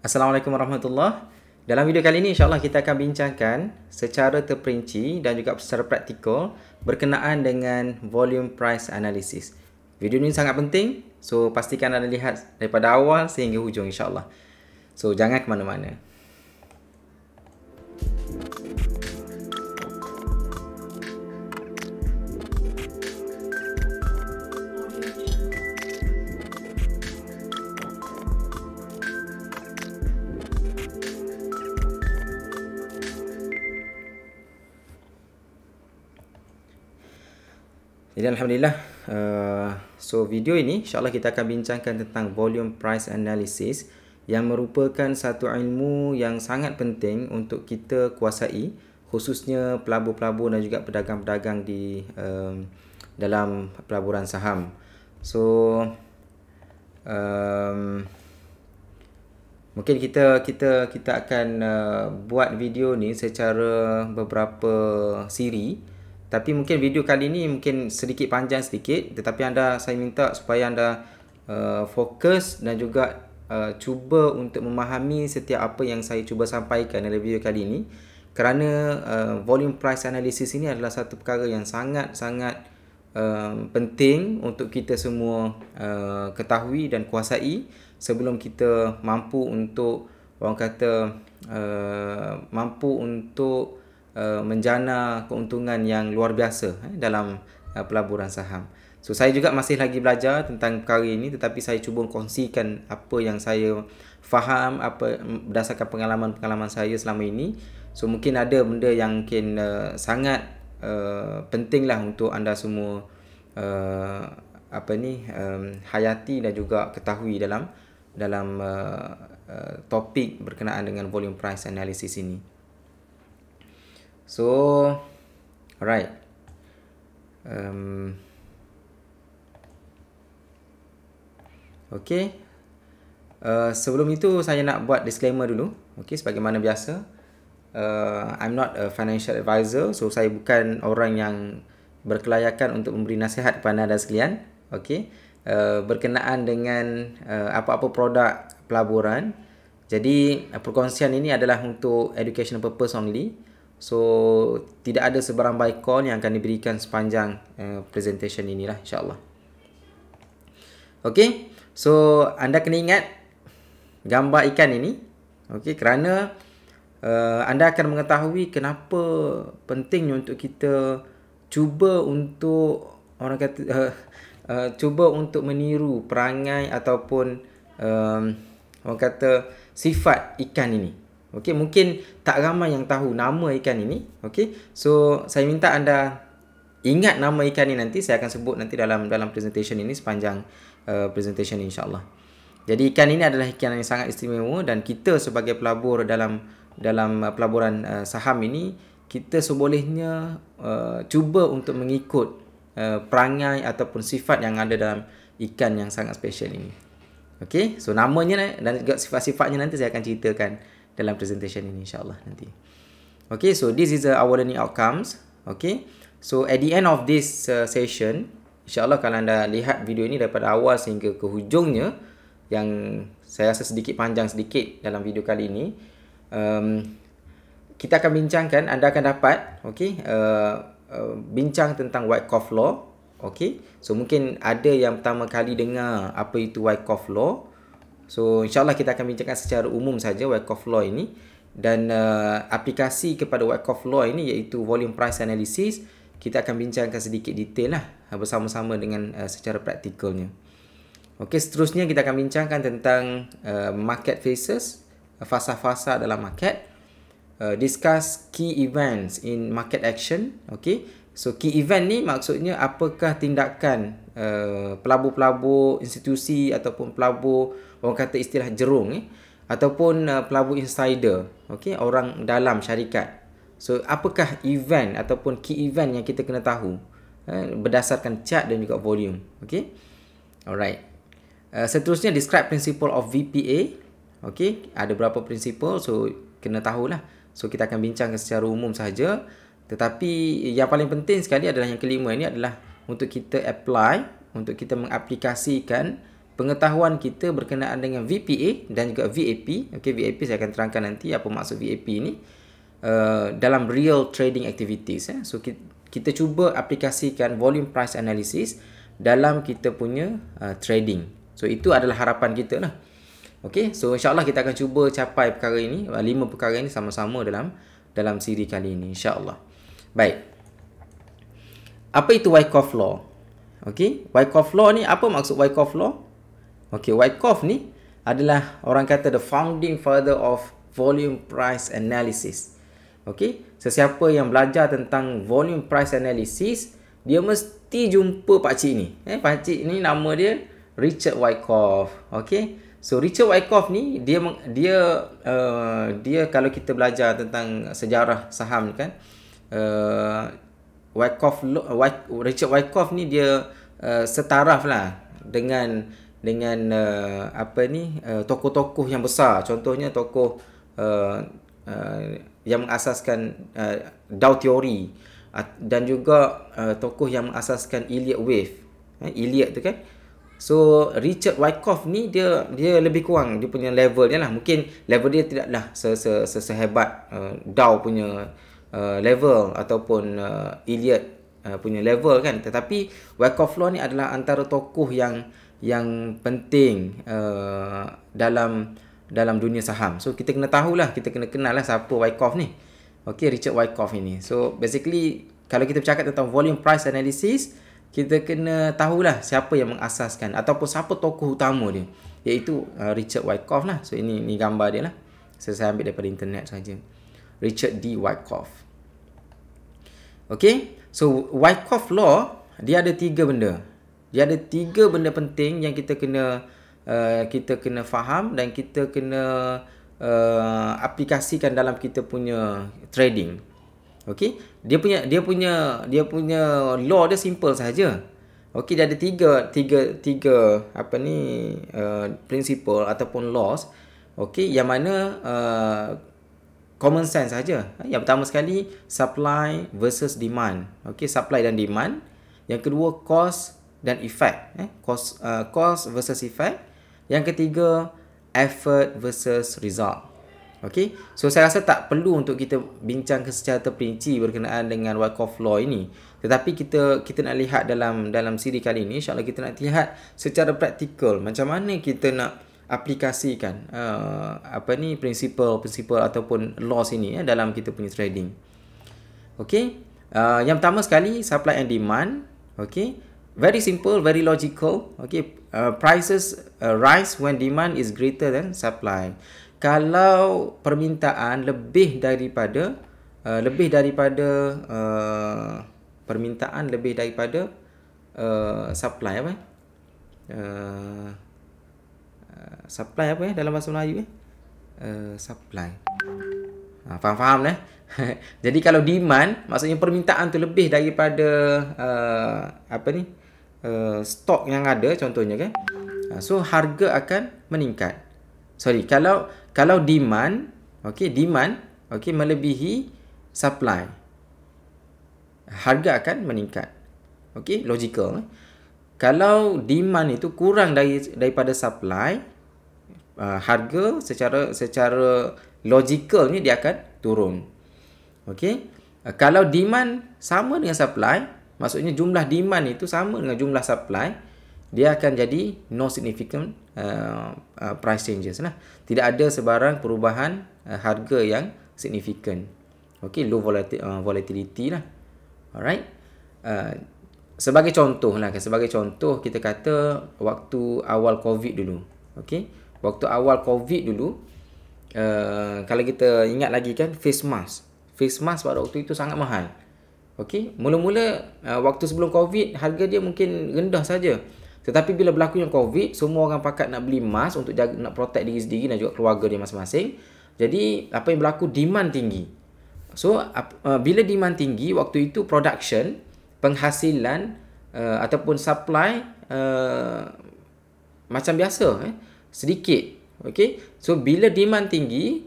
Assalamualaikum warahmatullahi. Dalam video kali ini insyaAllah kita akan bincangkan secara terperinci dan juga secara praktikal berkenaan dengan volume price analysis. Video ini sangat penting, so pastikan anda lihat daripada awal sehingga hujung insyaAllah. So jangan ke mana-mana. Jadi Alhamdulillah, so video ini insyaAllah kita akan bincangkan tentang volume price analysis yang merupakan satu ilmu yang sangat penting untuk kita kuasai, khususnya pelabur-pelabur dan juga pedagang-pedagang di dalam pelaburan saham. So mungkin kita akan buat video ni secara beberapa siri. Tapi mungkin video kali ini mungkin sedikit panjang sedikit, tetapi saya minta supaya anda fokus dan juga cuba untuk memahami setiap apa yang saya cuba sampaikan dalam video kali ini. Kerana volume price analysis ini adalah satu perkara yang sangat-sangat penting untuk kita semua ketahui dan kuasai sebelum kita mampu untuk menjana keuntungan yang luar biasa dalam pelaburan saham. So saya juga masih lagi belajar tentang perkara ini, tetapi saya cuba kongsikan apa yang saya faham berdasarkan pengalaman-pengalaman saya selama ini. So mungkin ada benda yang mungkin sangat pentinglah untuk anda semua hayati dan juga ketahui dalam topik berkenaan dengan volume price analysis ini. So, alright. Okay. Sebelum itu saya nak buat disclaimer dulu. Okay, sebagaimana biasa. I'm not a financial advisor. So, saya bukan orang yang berkelayakan untuk memberi nasihat kepada anda sekalian. Okay. Berkenaan dengan apa-apa produk pelaburan. Jadi, perkongsian ini adalah untuk educational purpose only. So, tidak ada sebarang buy call yang akan diberikan sepanjang presentation inilah insyaAllah. Okay, so anda kena ingat gambar ikan ini. Okay, kerana anda akan mengetahui kenapa pentingnya untuk kita cuba untuk cuba untuk meniru perangai ataupun sifat ikan ini. Okey, mungkin tak ramai yang tahu nama ikan ini. Okey, so saya minta anda ingat nama ikan ini nanti. Saya akan sebut nanti dalam presentation ini sepanjang presentation insyaAllah. Jadi ikan ini adalah ikan yang sangat istimewa dan kita sebagai pelabur dalam pelaburan saham ini, kita sebolehnya cuba untuk mengikut perangai ataupun sifat yang ada dalam ikan yang sangat special ini. Okey, so namanya dan juga sifat-sifatnya nanti saya akan ceritakan dalam presentation ini insyaAllah nanti. Okay, so this is our learning outcomes. Okay, so at the end of this session, insyaAllah kalau anda lihat video ini daripada awal sehingga ke hujungnya, yang saya rasa sedikit panjang sedikit dalam video kali ini, kita akan bincangkan, anda akan dapat bincang tentang Wyckoff Law. Okay, so mungkin ada yang pertama kali dengar apa itu Wyckoff Law. So insyaAllah kita akan bincangkan secara umum saja Wyckoff Law ini. Dan aplikasi kepada Wyckoff Law ini iaitu volume price analysis, kita akan bincangkan sedikit detail lah bersama-sama dengan secara praktikalnya. Okey, seterusnya kita akan bincangkan tentang market phases, fasa-fasa dalam market. Discuss key events in market action. Okey, so key event ni maksudnya apakah tindakan pelabur-pelabur institusi ataupun pelabur, orang kata istilah jerung ataupun pelabur insider, okey, orang dalam syarikat. So apakah event ataupun key event yang kita kena tahu berdasarkan chart dan juga volume. Okey, alright. Seterusnya describe principle of VPA. Okey, ada berapa prinsipal, so kena tahulah. So kita akan bincangkan secara umum sahaja, tetapi yang paling penting sekali adalah yang kelima ini adalah untuk kita apply, untuk kita mengaplikasikan pengetahuan kita berkenaan dengan VPA dan juga VAP. Okey, VAP saya akan terangkan nanti apa maksud VAP ni dalam real trading activities. So kita cuba aplikasikan volume price analysis dalam kita punya trading. So itu adalah harapan kita lah. Okey, so insya-Allah kita akan cuba capai perkara ini, 5 perkara ini sama-sama dalam siri kali ini insya-Allah. Baik. Apa itu Wyckoff law? Okey, Wyckoff law ni apa maksud Wyckoff law? Okey, Wyckoff ni adalah orang kata the founding father of volume price analysis. Okey, sesiapa yang belajar tentang volume price analysis, dia mesti jumpa pak cik ni. Pak cik ni nama dia Richard Wyckoff. Okey. So Richard Wyckoff ni dia kalau kita belajar tentang sejarah saham kan, Richard Wyckoff ni dia setaraf lah dengan tokoh-tokoh yang besar. Contohnya tokoh yang mengasaskan Dow Theory dan juga tokoh yang mengasaskan Elliott Wave. Elliott tu kan. So Richard Wyckoff ni dia lebih kurang dia punya level dia lah. Mungkin level dia tidaklah sehebat Dow punya level ataupun Elliott punya level kan. Tetapi Wyckoff law ni adalah antara tokoh yang penting dalam dunia saham. So kita kena tahulah, kita kena kenal lah siapa Wyckoff ni. Okey, Richard Wyckoff ini. So basically kalau kita bercakap tentang volume price analysis, kita kena tahulah siapa yang mengasaskan ataupun siapa tokoh utama dia, iaitu Richard Wyckoff lah. So ini gambar dia lah. Saya ambil daripada internet saja. Richard D. Wyckoff. Okey, so Wyckoff law dia ada 3 benda. Dia ada 3 benda penting yang kita kena faham dan kita kena aplikasikan dalam kita punya trading. Okey, dia punya law dia simple saja. Okey, dia ada tiga principle ataupun laws. Okey, yang mana common sense saja. Yang pertama sekali supply versus demand. Okey, supply dan demand. Yang kedua cost dan effect. Cost versus effect. Yang ketiga effort versus result. Okey, so saya rasa tak perlu untuk kita bincangkan secara terperinci berkenaan dengan Wyckoff law ini. Tetapi kita nak lihat dalam siri kali ini, insya-Allah kita nak lihat secara praktikal macam mana kita nak aplikasikan prinsipal ataupun laws ini dalam kita punya trading. Okey, yang pertama sekali supply and demand. Okey, very simple, very logical. Okey, prices rise when demand is greater than supply. Kalau permintaan lebih daripada supply supply dalam bahasa Melayu supply. Faham Jadi kalau demand maksudnya permintaan tu lebih daripada stok yang ada contohnya kan. So harga akan meningkat. Kalau demand melebihi supply, harga akan meningkat. Okey, logical. Kalau demand itu kurang daripada supply, harga secara logical ni dia akan turun. Okey. Kalau demand sama dengan supply, maksudnya jumlah demand itu sama dengan jumlah supply, dia akan jadi no significant price changes lah. Tidak ada sebarang perubahan harga yang signifikan. Okey, low volatility lah. Alright. Sebagai contoh kita kata waktu awal COVID dulu. Okey, waktu awal COVID dulu, kalau kita ingat lagi kan, face mask pada waktu itu sangat mahal. Okey, mula-mula waktu sebelum COVID harga dia mungkin rendah saja. Tetapi bila berlaku yang COVID, semua orang pakat nak beli mask untuk nak protect diri sendiri dan juga keluarga dia masing-masing. Jadi apa yang berlaku, demand tinggi. So bila demand tinggi, waktu itu production, penghasilan ataupun supply macam biasa, sedikit. Okey, so bila demand tinggi,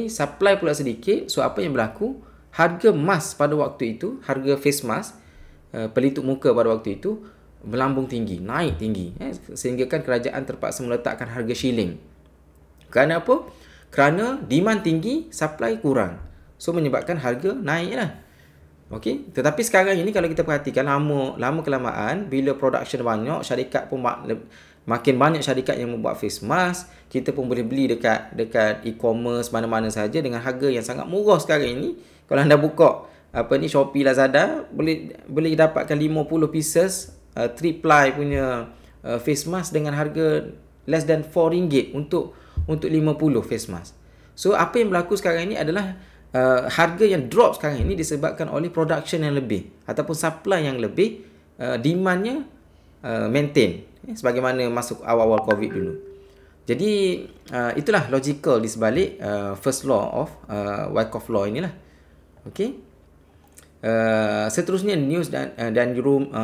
supply pula sedikit. So apa yang berlaku, harga mask pada waktu itu, harga face mask, pelitup muka pada waktu itu melambung tinggi, naik tinggi, sehingga kan kerajaan terpaksa meletakkan harga shilling. Kerana apa? Kerana demand tinggi, supply kurang. So menyebabkan harga naik lah. Okey, tetapi sekarang ini kalau kita perhatikan lama kelamaan, bila production banyak, syarikat pun makin banyak syarikat yang membuat face mask, kita pun boleh beli dekat e-commerce mana-mana saja dengan harga yang sangat murah sekarang ini. Kalau anda buka Shopee, Lazada, boleh dapatkan 50 pieces 3-ply punya face mask dengan harga less than RM4 untuk 50 face mask. So apa yang berlaku sekarang ini adalah harga yang drop sekarang ini disebabkan oleh production yang lebih ataupun supply yang lebih, demandnya maintain, sebagaimana masuk awal-awal COVID dulu. Jadi itulah logical di sebalik first law of Wyckoff law inilah. Okey. Seterusnya news dan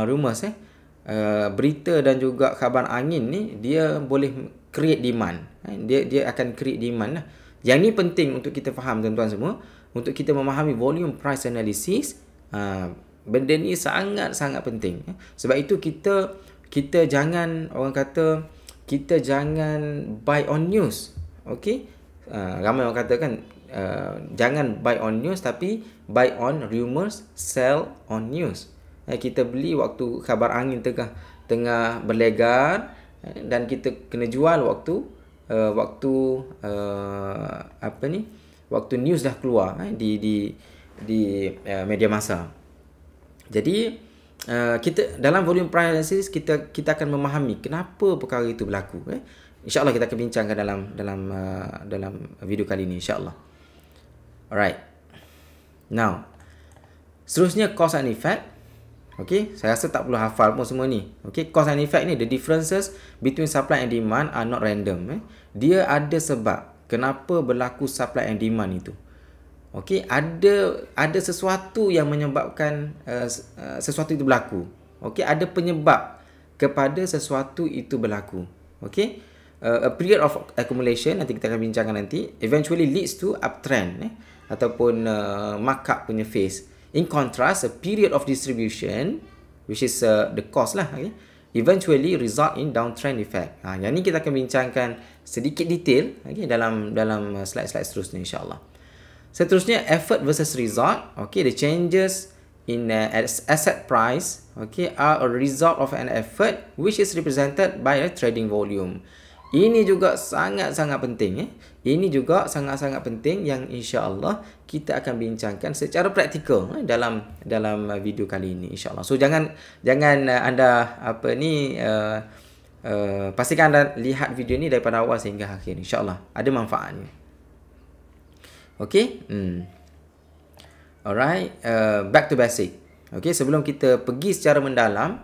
rumors, berita dan juga khabar angin ni dia boleh create demand. Dia akan create demand lah. Yang ni penting untuk kita faham tuan-tuan semua, untuk kita memahami volume price analysis. Benda ni sangat-sangat penting. Sebab itu kita jangan, orang kata, kita jangan buy on news. Okey? Ramai orang kata kan, jangan buy on news, tapi buy on rumors, sell on news. Kita beli waktu khabar angin tengah berlegar, dan kita kena jual waktu news dah keluar di media masa. Jadi kita dalam volume price analysis kita akan memahami kenapa perkara itu berlaku. InsyaAllah kita akan bincangkan dalam video kali ini, insyaAllah. Alright. Now, seterusnya cause and effect. Okay, saya rasa tak perlu hafal pun semua ni. Okay, cause and effect ni, the differences between supply and demand are not random. Dia ada sebab kenapa berlaku supply and demand itu. Okay, ada sesuatu yang menyebabkan sesuatu itu berlaku. Okay, ada penyebab kepada sesuatu itu berlaku. Okay, a period of accumulation, nanti kita akan bincangkan nanti, eventually leads to uptrend ataupun markup punya phase. In contrast, a period of distribution, which is the cost lah, okay, eventually result in downtrend effect. Yang ni kita akan bincangkan sedikit detail, okay, dalam slide-slide seterusnya, insyaAllah. Seterusnya, effort versus result. Okay, the changes in asset price, okay, are a result of an effort which is represented by a trading volume. Ini juga sangat-sangat penting. Ini juga sangat-sangat penting yang insya-Allah kita akan bincangkan secara praktikal dalam video kali ini, insya-Allah. So jangan anda pastikan anda lihat video ni daripada awal sehingga akhir, insya-Allah ada manfaatnya. Okey? Alright, back to basic. Okey, sebelum kita pergi secara mendalam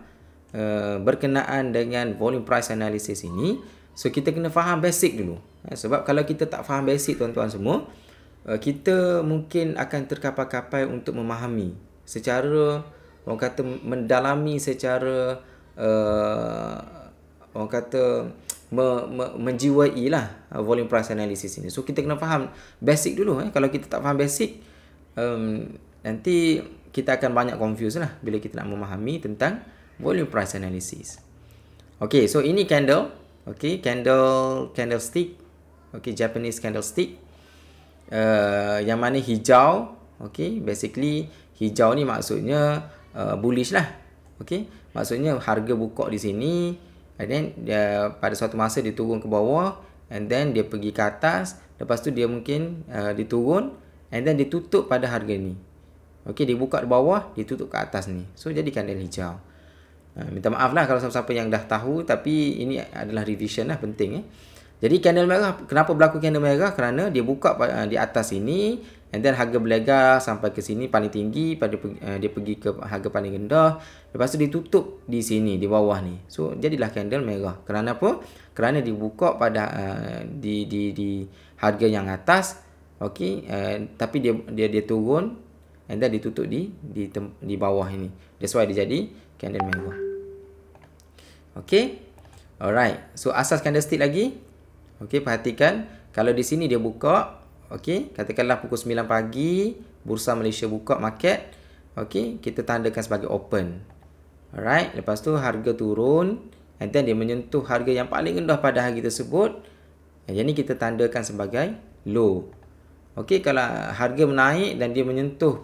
berkenaan dengan volume price analysis ini, so kita kena faham basic dulu. Sebab kalau kita tak faham basic, tuan-tuan semua, kita mungkin akan terkapai-kapai untuk memahami secara, orang kata, mendalami secara orang kata menjiwai lah volume price analysis ini. So kita kena faham basic dulu. Kalau kita tak faham basic, nanti kita akan banyak confuse lah bila kita nak memahami tentang volume price analysis. Okay, so ini candle. Okay, candlestick. Okay, Japanese candlestick. Yang mana hijau. Okay, basically hijau ni maksudnya bullish lah. Okay, maksudnya harga buka di sini, and then pada suatu masa dia turun ke bawah, and then dia pergi ke atas, lepas tu dia mungkin diturun, and then dia tutup pada harga ni. Okay, dia buka di bawah, dia tutup ke atas ni. So jadi candle hijau. Minta maaf lah kalau siapa-siapa yang dah tahu, tapi ini adalah revision lah, penting. Jadi candle merah, kenapa berlaku candle merah? Kerana dia buka di atas ini, and then harga berlegar sampai ke sini paling tinggi, dia pergi ke harga paling rendah, lepas tu dia tutup di sini, di bawah ni. So jadilah candle merah. Kerana apa? Kerana dia buka pada di harga yang atas, okay, tapi dia turun, and then ditutup di bawah ini. That's why dia jadi candle merah. Okay, alright. So asas candlestick lagi. Okay, perhatikan kalau di sini dia buka, okay, katakanlah pukul 9 pagi, Bursa Malaysia buka market, okay, kita tandakan sebagai open. Alright, lepas tu harga turun, and then dia menyentuh harga yang paling rendah pada hari tersebut. Yang ni kita tandakan sebagai low. Okey, kalau harga menaik dan dia menyentuh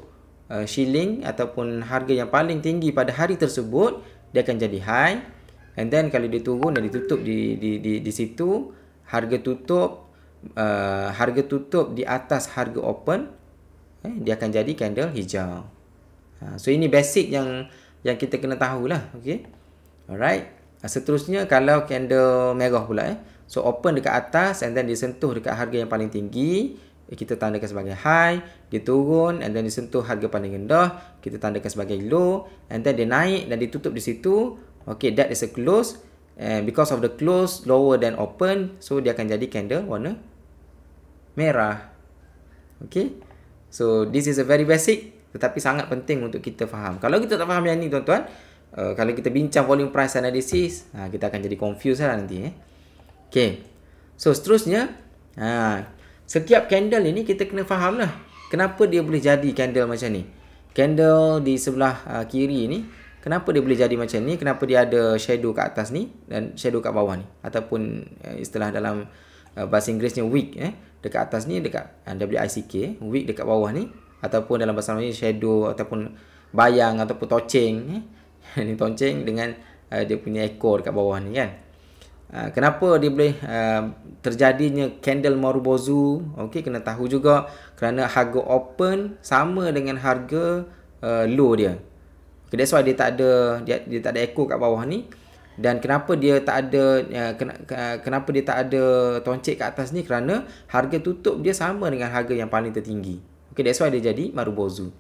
shilling ataupun harga yang paling tinggi pada hari tersebut, dia akan jadi high. And then kalau dia turun dan ditutup di situ, harga tutup di atas harga open, dia akan jadi candle hijau. So ini basic yang kita kena tahulah. Okey. Alright. Seterusnya kalau candle merah pula, so open dekat atas and then disentuh dekat harga yang paling tinggi, kita tandakan sebagai high. Dia turun and then disentuh harga paling rendah, kita tandakan sebagai low. And then dia naik dan ditutup di situ, okay, that is a close. And because of the close lower than open, so dia akan jadi candle warna merah. Okay. So this is a very basic, tetapi sangat penting untuk kita faham. Kalau kita tak faham yang ni tuan-tuan, kalau kita bincang volume price analysis, kita akan jadi confused lah nanti. Okay. So seterusnya, setiap candle ini kita kena faham lah kenapa dia boleh jadi candle macam ni. Candle di sebelah kiri ni, kenapa dia boleh jadi macam ni? Kenapa dia ada shadow kat atas ni dan shadow kat bawah ni? Ataupun istilah dalam bahasa Inggerisnya wick, dekat atas ni dekat WICK, wick dekat bawah ni, ataupun dalam bahasa Melayu shadow ataupun bayang ataupun toceng. Ni toceng dengan dia punya ekor dekat bawah ni kan. Kenapa dia boleh terjadinya candle Marubozu? Okey, kena tahu juga kerana harga open sama dengan harga low dia. Okay, that's why dia tak ada ekor kat bawah ni. Dan kenapa dia tak ada toncek kat atas ni? Kerana harga tutup dia sama dengan harga yang paling tertinggi. Okay, that's why dia jadi Marubozu.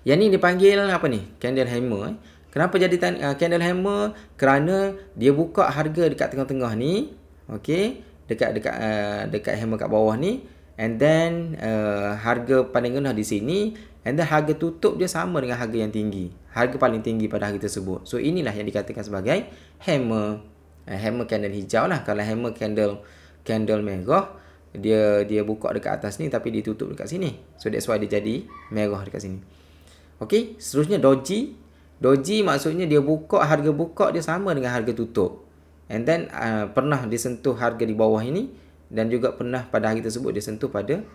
Yang ni dipanggil apa ni? Candle hammer. Kenapa jadi candle hammer? Kerana dia buka harga dekat tengah-tengah ni, okey, dekat hammer kat bawah ni, and then harga paling rendah di sini, and then harga tutup dia sama dengan harga yang tinggi, harga paling tinggi pada hari tersebut. So inilah yang dikatakan sebagai hammer. Hammer candle hijau lah. Kalau hammer candle merah, dia buka dekat atas ni tapi dia tutup dekat sini. So that's why dia jadi merah dekat sini. Okey, seterusnya doji. Doji maksudnya harga buka dia sama dengan harga tutup. And then pernah disentuh harga di bawah ini, dan juga pernah pada hari tersebut dia sentuh pada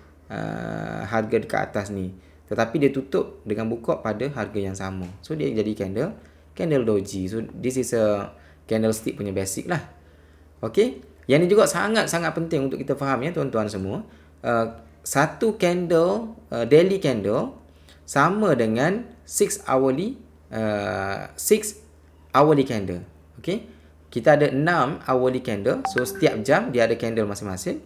harga dekat atas ni. Tetapi dia tutup dengan buka pada harga yang sama. So dia jadi candle doji. So this is a candlestick punya basic lah. Okay. Yang ni juga sangat-sangat penting untuk kita faham ya tuan-tuan semua. Satu candle, daily candle sama dengan 6 hourly candle. Okay. Kita ada 6 hourly candle. So setiap jam dia ada candle masing-masing.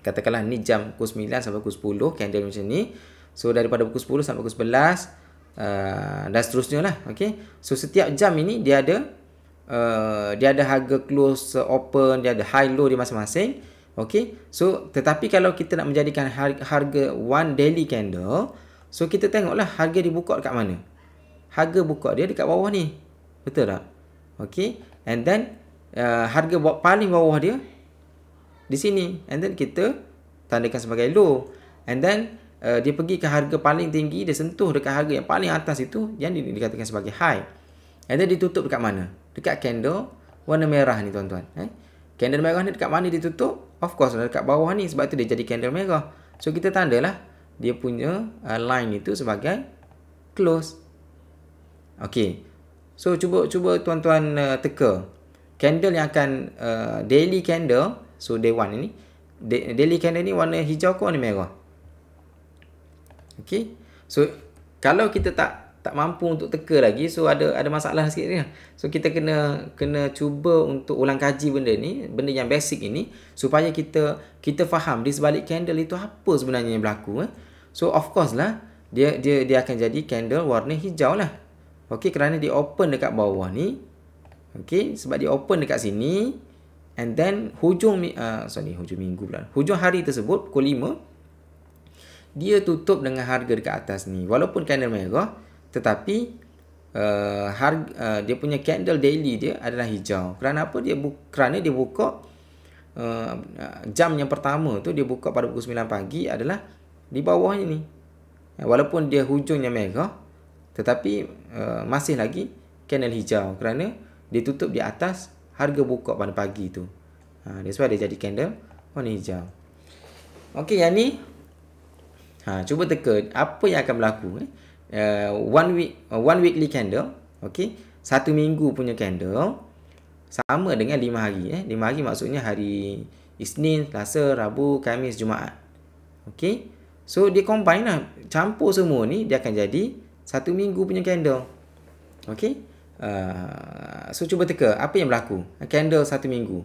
Katakanlah ni jam pukul 9 sampai pukul 10 candle macam ni. So daripada pukul 10 sampai pukul 11 dan seterusnya lah. Okay. So setiap jam ini dia ada harga close, open, dia ada high low dia masing-masing. Okay. So tetapi kalau kita nak menjadikan harga one daily candle, so kita tengoklah harga dibuka dekat mana. Harga buka dia dekat bawah ni. Betul tak? Okay. And then harga paling bawah dia di sini. And then kita tandakan sebagai low. And then dia pergi ke harga paling tinggi, dia sentuh dekat harga yang paling atas itu, yang dikatakan sebagai high. And then ditutup dekat mana? Dekat candle warna merah ni tuan-tuan. Candle merah ni dekat mana ditutup? Of course dekat bawah ni, sebab tu dia jadi candle merah. So kita tandalah dia punya line itu sebagai close. Okay. So cuba tuan-tuan teka. Candle yang akan daily candle, so day 1 ini, daily candle ni warna hijau ke warna merah? Okay. So kalau kita tak mampu untuk teka lagi, so ada masalah sikit ni. So kita kena cuba untuk ulang kaji benda yang basic ini, supaya kita faham di sebalik candle itu apa sebenarnya yang berlaku. So of course lah dia akan jadi candle warna hijau lah. Okey, kerana dia open dekat bawah ni. Okey, sebab dia open dekat sini, and then hujung minggu pula. Hujung hari tersebut pukul 5 dia tutup dengan harga dekat atas ni. Walaupun candle merah, tetapi dia punya candle daily dia adalah hijau. Kerana apa? Kerana dia buka jam yang pertama tu, dia buka pada pukul 9 pagi adalah di bawah ni. Walaupun dia hujungnya merah, tetapi masih lagi candle hijau kerana dia tutup di atas harga buka pada pagi tu. That's why dia jadi candle warna hijau. Okey, yang ni cuba teka apa yang akan berlaku. One weekly candle, okey, 1 minggu punya candle sama dengan 5 hari. 5 hari maksudnya hari Isnin, Selasa, Rabu, Khamis, Jumaat. Okey. So dia combine lah, campur semua ni dia akan jadi 1 minggu punya candle. Okey. So cuba teka apa yang berlaku. Candle 1 minggu.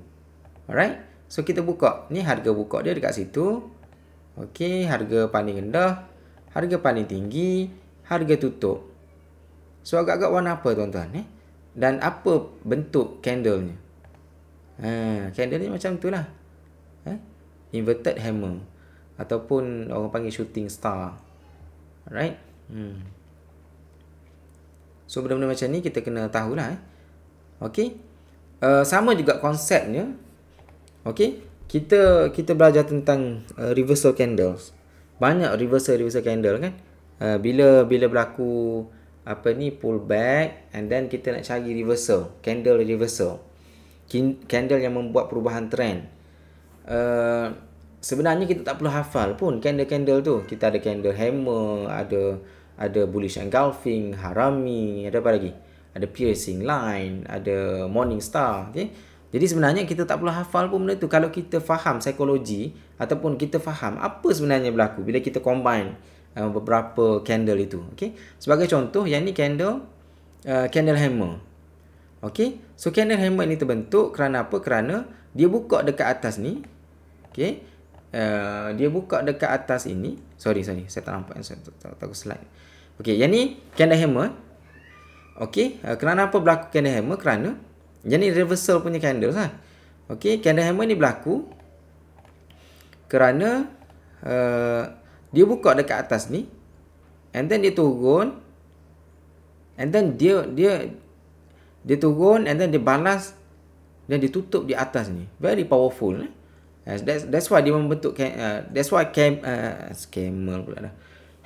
Alright. So kita buka. Ni harga buka dia dekat situ. Okey, harga paling rendah, harga paling tinggi, harga tutup. So agak-agak warna apa tuan-tuan? Dan apa bentuk candlenya? Candle ni macam tu lah. Inverted hammer ataupun orang panggil shooting star. Alright. So benda-benda macam ni kita kena tahulah. Okey. Sama juga konsepnya. Okey. Kita belajar tentang reversal candles. Banyak reversal candle kan. Bila berlaku pullback and then kita nak cari reversal, candle reversal. Candle yang membuat perubahan trend. Sebenarnya kita tak perlu hafal pun candle-candle tu. Kita ada candle hammer, ada bullish engulfing, harami, ada apa lagi? Ada piercing line, ada morning star, okey. Jadi sebenarnya kita tak perlu hafal pun benda tu kalau kita faham psikologi ataupun kita faham apa sebenarnya berlaku bila kita combine beberapa candle itu, okey. Sebagai contoh, yang ni candle hammer. Okey. So candle hammer ni terbentuk kerana apa? Kerana dia buka dekat atas ni. Okey. Dia buka dekat atas ini. Sorry, saya tak nampak, saya tak slide. Okey, yang ni candle hammer. Okey, kerana apa berlaku candle hammer? Kerana yang ni reversal punya candle lah. Okey, candle hammer ni berlaku kerana dia buka dekat atas ni and then dia turun and then dia turun and then dia balas dan dia tutup di atas ni. Very powerful. That's why dia membentuk scammer pula dah.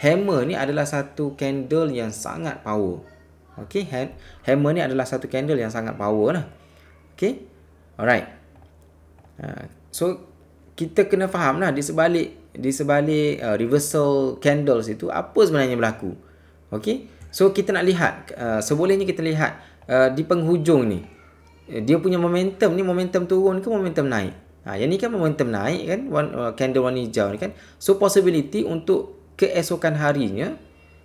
Hammer ni adalah satu candle yang sangat power. Okey, hammer ni adalah satu candle yang sangat power lah. Okey. Alright. So kita kena faham lah di sebalik reversal candles itu apa sebenarnya berlaku. Okey. So kita nak lihat, sebolehnya kita lihat di penghujung ni. Dia punya momentum ni momentum turun ke momentum naik. Yang ni kan momentum naik kan, candle warna hijau ni kan. So possibility untuk keesokan harinya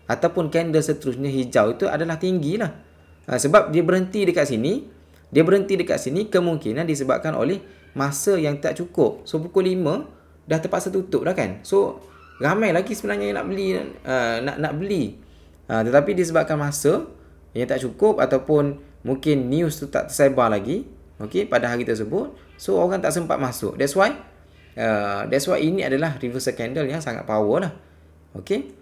ataupun candle seterusnya hijau itu adalah tinggi lah. Sebab dia berhenti dekat sini. Dia berhenti dekat sini kemungkinan disebabkan oleh masa yang tak cukup. So pukul 5 dah terpaksa tutup dah kan. So ramai lagi sebenarnya yang nak beli, nak beli. Tetapi disebabkan masa yang tak cukup ataupun mungkin news tu tak tersebar lagi, okey, pada hari tersebut. So orang tak sempat masuk. That's why ini adalah reversal candle yang sangat power lah. Okey.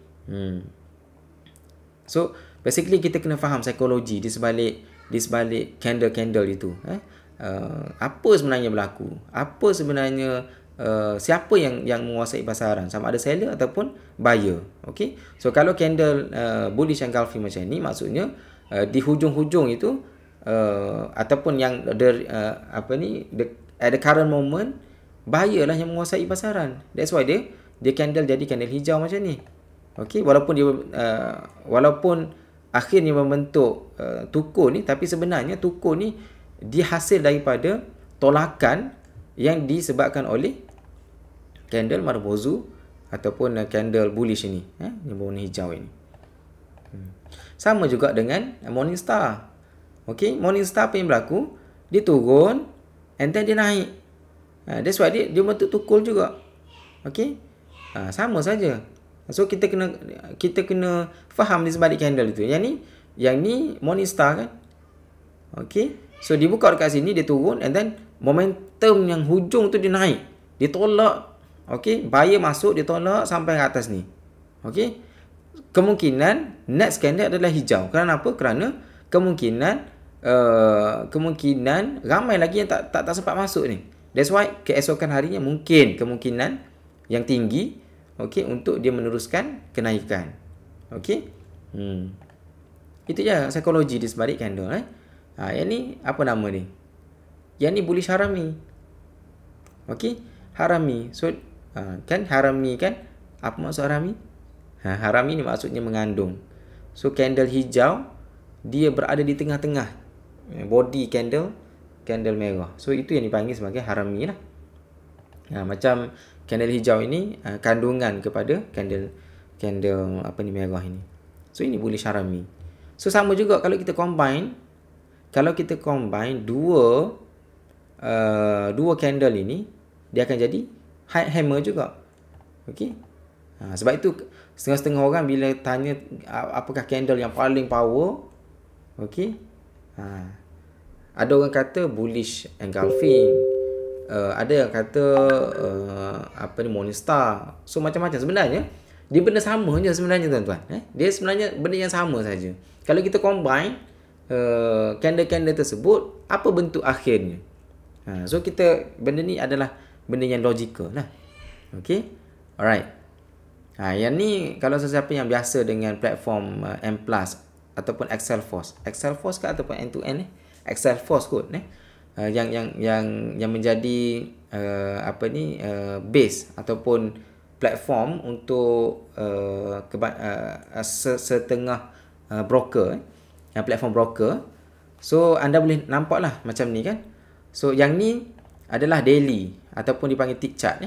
So basically kita kena faham psikologi di sebalik candle-candle itu. Apa sebenarnya berlaku? Apa sebenarnya siapa yang menguasai pasaran? Sama ada seller ataupun buyer. Okey. So kalau candle bullish engulfing macam ni, maksudnya di hujung-hujung itu ataupun yang at the current moment buyer lah yang menguasai pasaran. That's why dia candle jadi candle hijau macam ni. Okey, walaupun akhirnya membentuk tukul ni, tapi sebenarnya tukul ni dia hasil daripada tolakan yang disebabkan oleh candle Marubozu ataupun candle bullish ini, yang warna hijau ini. Sama juga dengan morning star. Okey, morning star apa yang berlaku? Dia turun and then dia naik. That's why dia bentuk tukul juga. Okey. Sama saja. So kita kena faham di sebalik candle itu. Yang ni morning star kan. Okey. So dia buka dekat sini, dia turun and then momentum yang hujung tu dia naik. Dia tolak. Okey, buyer masuk, dia tolak sampai ke atas ni. Okey. Kemungkinan next candle adalah hijau. Kerana apa? Kerana kemungkinan ramai lagi yang tak sempat masuk ni. That's why keesokan harinya kemungkinan yang tinggi, okey, untuk dia meneruskan kenaikan. Okey. Itu je psikologi di sebalik candle. Yang ni apa nama ni? Yang ni bullish harami. Okey, harami. So kan harami kan? Apa maksud harami? Harami ni maksudnya mengandung. So candle hijau dia berada di tengah-tengah. Body candle merah. So itu yang dipanggil sebagai harami lah. Macam candle hijau ini kandungan kepada candle apa ni merah ini. So ini bullish harami. So sama juga kalau kita combine dua candle ini, dia akan jadi high hammer juga. Okey. Sebab itu setengah-setengah orang bila tanya apakah candle yang paling power, okey. Ada orang kata bullish engulfing. Ada yang kata Morningstar. So macam-macam sebenarnya. Dia benda sama je sebenarnya tuan-tuan. Dia sebenarnya benda yang sama saja. Kalau kita combine candle-candle tersebut, apa bentuk akhirnya? So benda ni adalah benda yang logical lah. Okay. Alright. Yang ni kalau sesiapa yang biasa dengan platform M+ ataupun Excel Force ke ataupun end-to-end Excel Force kot yang menjadi base ataupun platform untuk setengah broker, platform broker. So anda boleh nampak lah macam ni kan. So yang ni adalah daily ataupun dipanggil tick chart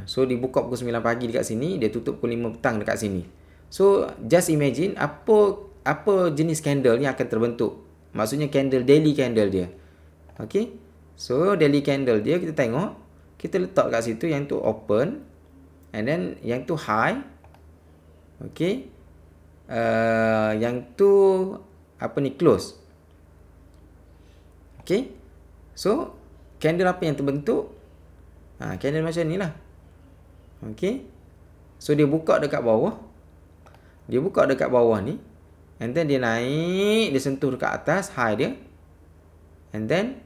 So dibuka pukul 9 pagi dekat sini, dia tutup pukul 5 petang dekat sini. So just imagine apa jenis candle yang akan terbentuk. Maksudnya daily candle dia. Okay. So daily candle dia kita tengok, kita letak kat situ yang tu open, and then yang tu high. Okay. Yang tu close. Okay. So candle apa yang terbentuk? Candle macam ni lah. Okay. So dia buka dekat bawah. Ni. And then dia naik, dia sentuh dekat atas high dia. And then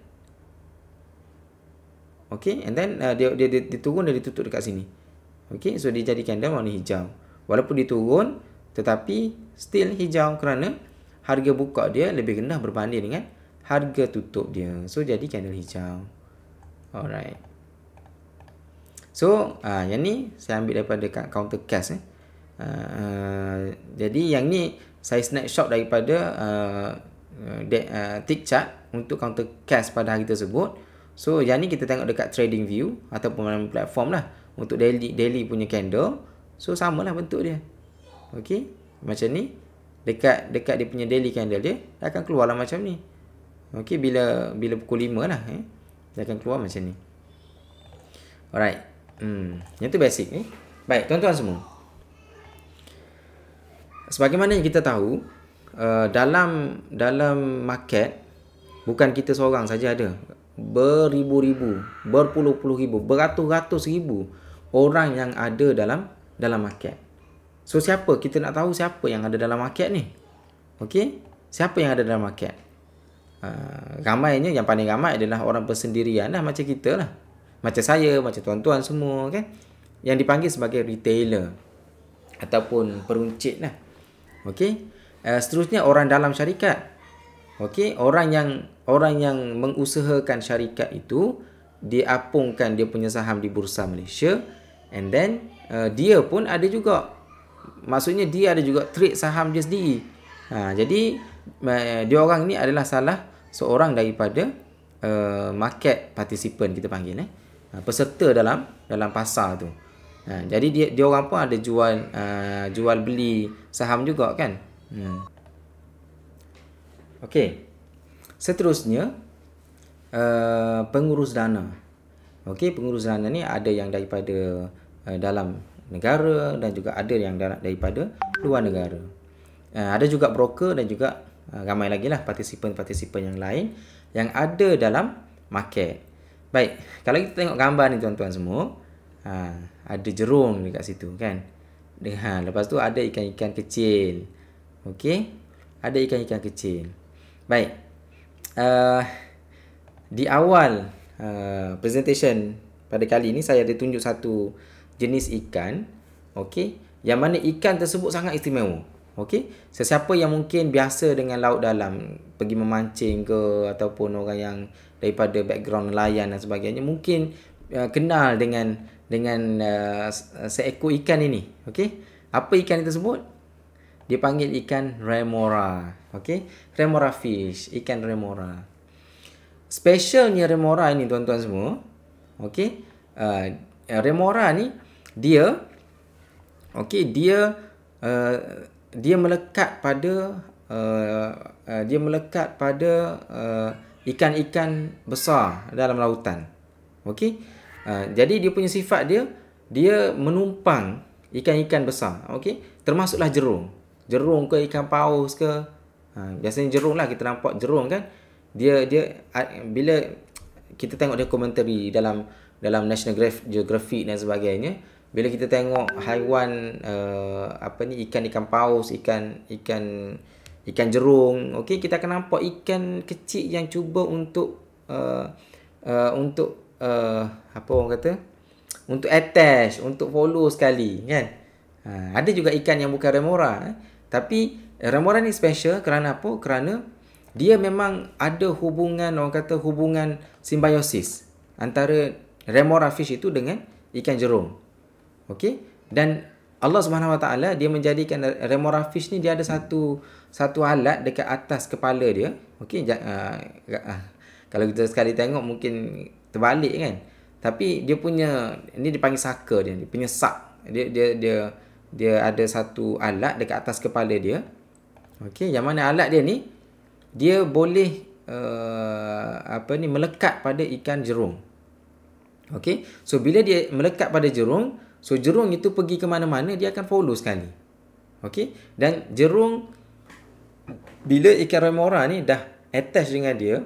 dia turun dan ditutup dekat sini. Okay, so dia jadi candle warna hijau. Walaupun dia turun, tetapi still hijau kerana harga buka dia lebih rendah berbanding dengan harga tutup dia. So jadi candle hijau. Alright. So yang ni saya ambil daripada counter cash. Jadi yang ni saya snapshot daripada tick chart untuk counter cash pada hari tersebut. So yang ni kita tengok dekat trading view ataupun platform lah untuk daily punya candle. So samalah bentuk dia. Okey, macam ni dekat dia punya daily candle dia akan keluar lah macam ni. Okey, bila pukul 5 lah dia akan keluar macam ni. Alright. Yang tu basic ni. Baik, tuan-tuan semua. Sebagaimana yang kita tahu, dalam market bukan kita seorang saja ada. Beribu-ribu, berpuluh-puluh ribu, beratus-ratus ribu orang yang ada dalam market. So kita nak tahu siapa yang ada dalam market ni? Okey, siapa yang ada dalam market? Ramainya, yang paling ramai adalah orang bersendirian lah, macam kita lah. Macam saya, macam tuan-tuan semua kan, yang dipanggil sebagai retailer ataupun peruncit lah. Okey. Seterusnya orang dalam syarikat. Okey, orang yang mengusahakan syarikat itu dia apungkan dia punya saham di Bursa Malaysia, and then dia pun ada juga. Maksudnya dia ada juga trade saham dia sendiri. Jadi dia orang ni adalah salah seorang daripada market participant kita panggil peserta dalam pasar tu. Jadi dia orang pun ada jual beli saham juga kan. Okey. Seterusnya pengurus dana. Okey, pengurus dana ni ada yang daripada dalam negara dan juga ada yang daripada luar negara. Ada juga broker dan juga ramai lagi lah partisipan-partisipan yang lain yang ada dalam market. Baik, kalau kita tengok gambar ni tuan-tuan semua, ada jerung dekat situ kan. Lepas tu ada ikan-ikan kecil. Okey, ada ikan-ikan kecil. Baik, di awal presentation pada kali ini saya ada tunjuk satu jenis ikan, okey, yang mana ikan tersebut sangat istimewa. Okey, sesiapa yang mungkin biasa dengan laut dalam, pergi memancing ke ataupun orang yang daripada background nelayan dan sebagainya, mungkin kenal dengan seekor ikan ini. Okey, apa ikan itu sebut? Dia panggil ikan remora. Okey, remora fish, ikan remora. Specialnya remora ini tuan-tuan semua. Okey, remora ni dia dia melekat pada ikan-ikan besar dalam lautan. Okey. Jadi dia punya sifat dia menumpang ikan-ikan besar. Okey. Termasuklah jerung. Jerung ke ikan paus ke. Biasanya jerung lah, kita nampak jerung kan. Dia bila kita tengok dokumentari dalam National Geographic dan sebagainya, bila kita tengok haiwan ikan paus, ikan jerung, okey, kita akan nampak ikan kecil yang cuba untuk apa orang kata, untuk attach, untuk follow sekali kan. Ada juga ikan yang bukan remora, tapi remora ni special kerana apa? Kerana dia memang ada hubungan, orang kata hubungan simbiosis antara remora fish itu dengan ikan jerung. Okey, dan Allah Subhanahu Wa Taala dia menjadikan remora fish ni dia ada satu alat dekat atas kepala dia. Okey, kalau kita sekali tengok mungkin terbalik kan. Tapi dia punya ni dipanggil saka dia punya sak. Dia ada satu alat dekat atas kepala dia. Okey, yang mana alat dia ni dia boleh melekat pada ikan jerung. Okey, so bila dia melekat pada jerung, so jerung itu pergi ke mana-mana dia akan follow sekali. Okey, dan jerung bila ikan remora ni dah attach dengan dia,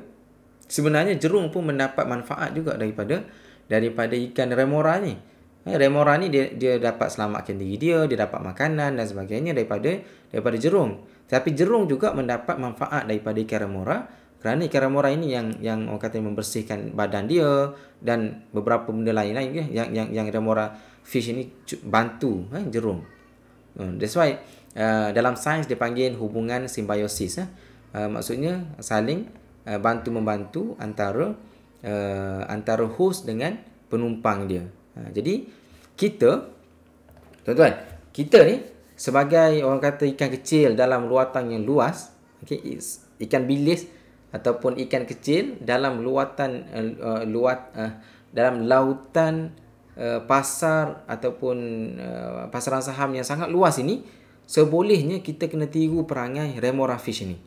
sebenarnya jerung pun mendapat manfaat juga daripada ikan remora ni. Remora ni dia dapat selamatkan diri dia dapat makanan dan sebagainya daripada jerung. Tapi jerung juga mendapat manfaat daripada ikan remora, kerana ikan remora ini yang orang kata membersihkan badan dia dan beberapa benda lain yang remora fish ini bantu jerung. That's why dalam sains dia panggil hubungan simbiosis. Maksudnya saling bantu-membantu antara host dengan penumpang dia. Jadi tuan-tuan, kita ni sebagai orang kata ikan kecil dalam luatan yang luas, okay, ikan bilis ataupun ikan kecil dalam dalam lautan pasar ataupun pasaran saham yang sangat luas ini, sebolehnya kita kena tiru perangai remora fish ini.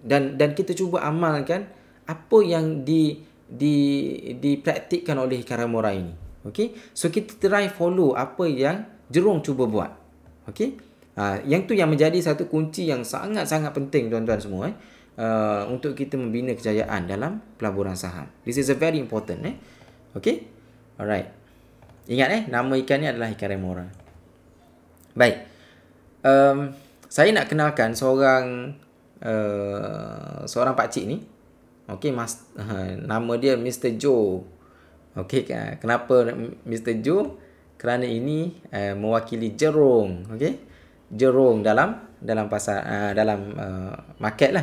Dan kita cuba amalkan apa yang dipraktikkan oleh ikan remora ini. Okey, so kita try follow apa yang jerung cuba buat. Okey, yang tu yang menjadi satu kunci yang sangat-sangat penting tuan-tuan semua untuk kita membina kejayaan dalam pelaburan saham. This is a very important. Okey, alright. Ingat nama ikan ni adalah ikan remora. Baik, saya nak kenalkan seorang pakcik ni. Okey, nama dia Mr. Joe. Okey, kenapa Mr. Joe? Kerana ini mewakili jerung. Okey, jerung dalam pasar, dalam market lah.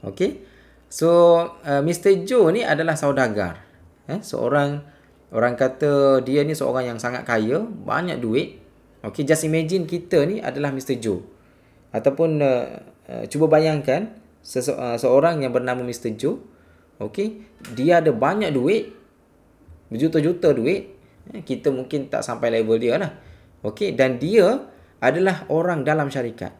Okey, so Mr. Joe ni adalah saudagar. Seorang, orang kata dia ni seorang yang sangat kaya, banyak duit. Okey, just imagine kita ni adalah Mr. Joe. Ataupun cuba bayangkan seorang yang bernama Mr. Joe. Okey, dia ada banyak duit, berjuta-juta duit. Kita mungkin tak sampai level dia lah. Okey, dan dia adalah orang dalam syarikat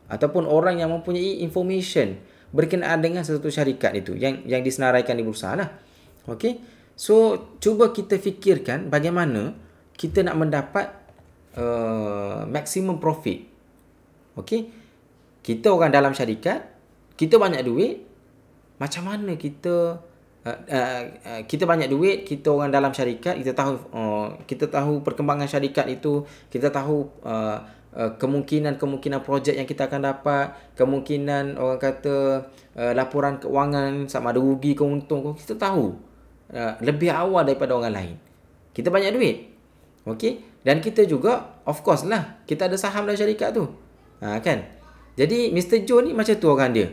ataupun orang yang mempunyai information berkenaan dengan sesuatu syarikat itu yang disenaraikan di bursa lah. Okey, so cuba kita fikirkan bagaimana kita nak mendapat maximum profit. Okey, kita orang dalam syarikat, kita banyak duit, macam mana kita banyak duit, kita orang dalam syarikat, kita tahu perkembangan syarikat itu, kita tahu kemungkinan projek yang kita akan dapat, kemungkinan orang kata laporan keuangan sama ada rugi ke untung, kita tahu lebih awal daripada orang lain. Kita banyak duit. Okey, dan kita juga of course lah kita ada saham dalam syarikat tu. Kan? Jadi Mr. Joe ni macam tu orang dia.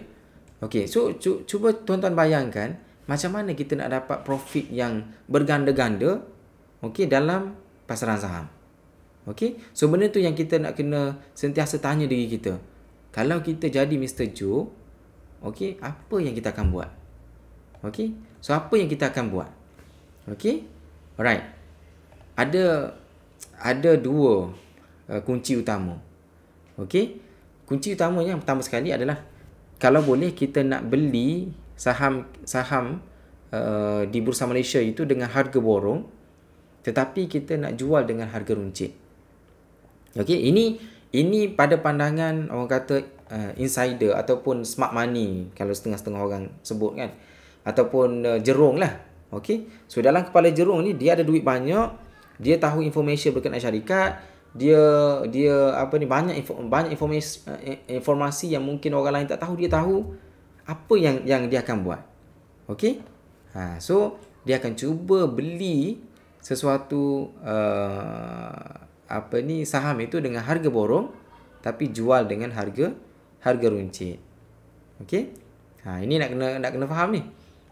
Okey, so cuba tuan-tuan bayangkan macam mana kita nak dapat profit yang berganda-ganda, okey, dalam pasaran saham. Okey, so benda tu yang kita nak kena sentiasa tanya diri kita. Kalau kita jadi Mr. Joe, okey, apa yang kita akan buat? Okey, so apa yang kita akan buat? Okey, alright. Ada dua kunci utama. Okey, kunci utamanya yang pertama sekali adalah kalau boleh kita nak beli saham di Bursa Malaysia itu dengan harga borong, tetapi kita nak jual dengan harga runcit. Okey, ini pada pandangan orang kata insider ataupun smart money kalau setengah-setengah orang sebut kan, ataupun jerung lah. Okey, so dalam kepala jerung ni dia ada duit banyak, dia tahu informasi berkenaan syarikat, dia banyak informasi yang mungkin orang lain tak tahu, dia tahu apa yang dia akan buat. Okey, so dia akan cuba beli sesuatu saham itu dengan harga borong tapi jual dengan harga runcit. Okey, ini nak kena faham ni.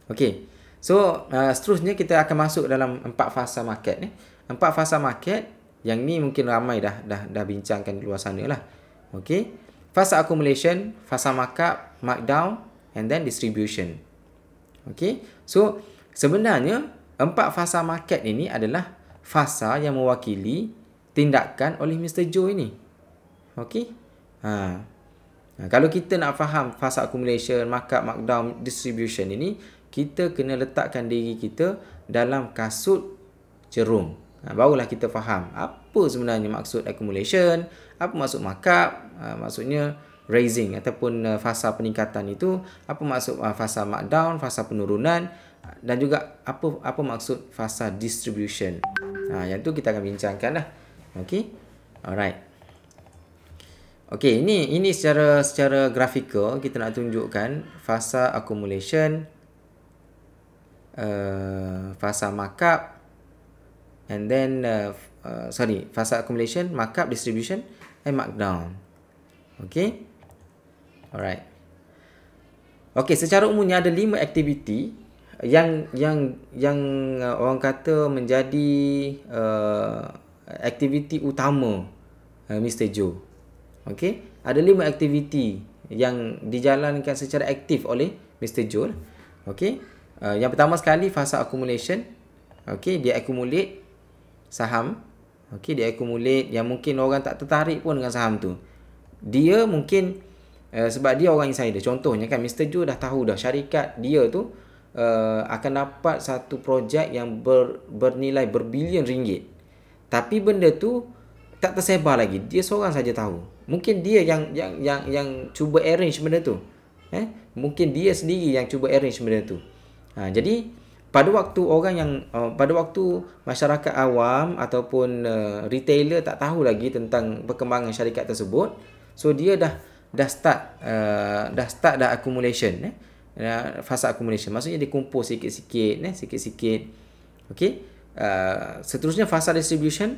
Okey, so seterusnya kita akan masuk dalam 4 fasa market ni. 4 fasa market yang ni mungkin ramai dah bincangkan di luar sana lah. Okey, fasa accumulation, fasa markup, markdown and then distribution. Okey, so sebenarnya 4 fasa market ini adalah fasa yang mewakili tindakan oleh Mr. Joe ini. Okey, kalau kita nak faham fasa accumulation, markup, markdown, distribution ini, kita kena letakkan diri kita dalam kasut jerung. Barulah kita faham apa sebenarnya maksud accumulation, apa maksud markup, maksudnya raising ataupun fasa peningkatan itu, apa maksud fasa markdown, fasa penurunan, dan juga apa maksud fasa distribution. Yang tu kita akan bincangkan lah. Okey, alright. Okey, ini secara grafikal kita nak tunjukkan fasa accumulation, fasa markup, and then fasa accumulation, markup, distribution and markdown. Okey, alright. Okey, secara umumnya ada 5 aktiviti yang orang kata menjadi aktiviti utama Mr. Joe. Okey, ada 5 aktiviti yang dijalankan secara aktif oleh Mr. Joe. Okey, yang pertama sekali fasa accumulation. Okey, dia accumulate saham. Okey, dia accumulate yang mungkin orang tak tertarik pun dengan saham tu. Dia mungkin sebab dia orang insider. Contohnya kan Mr. Joe dah tahu dah syarikat dia tu akan dapat satu projek yang bernilai berbilion ringgit. Tapi benda tu tak tersebar lagi. Dia seorang saja tahu. Mungkin dia yang cuba arrange benda tu. Mungkin dia sendiri yang cuba arrange benda tu. Jadi pada waktu pada waktu masyarakat awam ataupun retailer tak tahu lagi tentang perkembangan syarikat tersebut, so dia dah start accumulation, fasa accumulation. Maksudnya dia kumpul sikit-sikit, sikit-sikit. Okey. Seterusnya fasa distribution.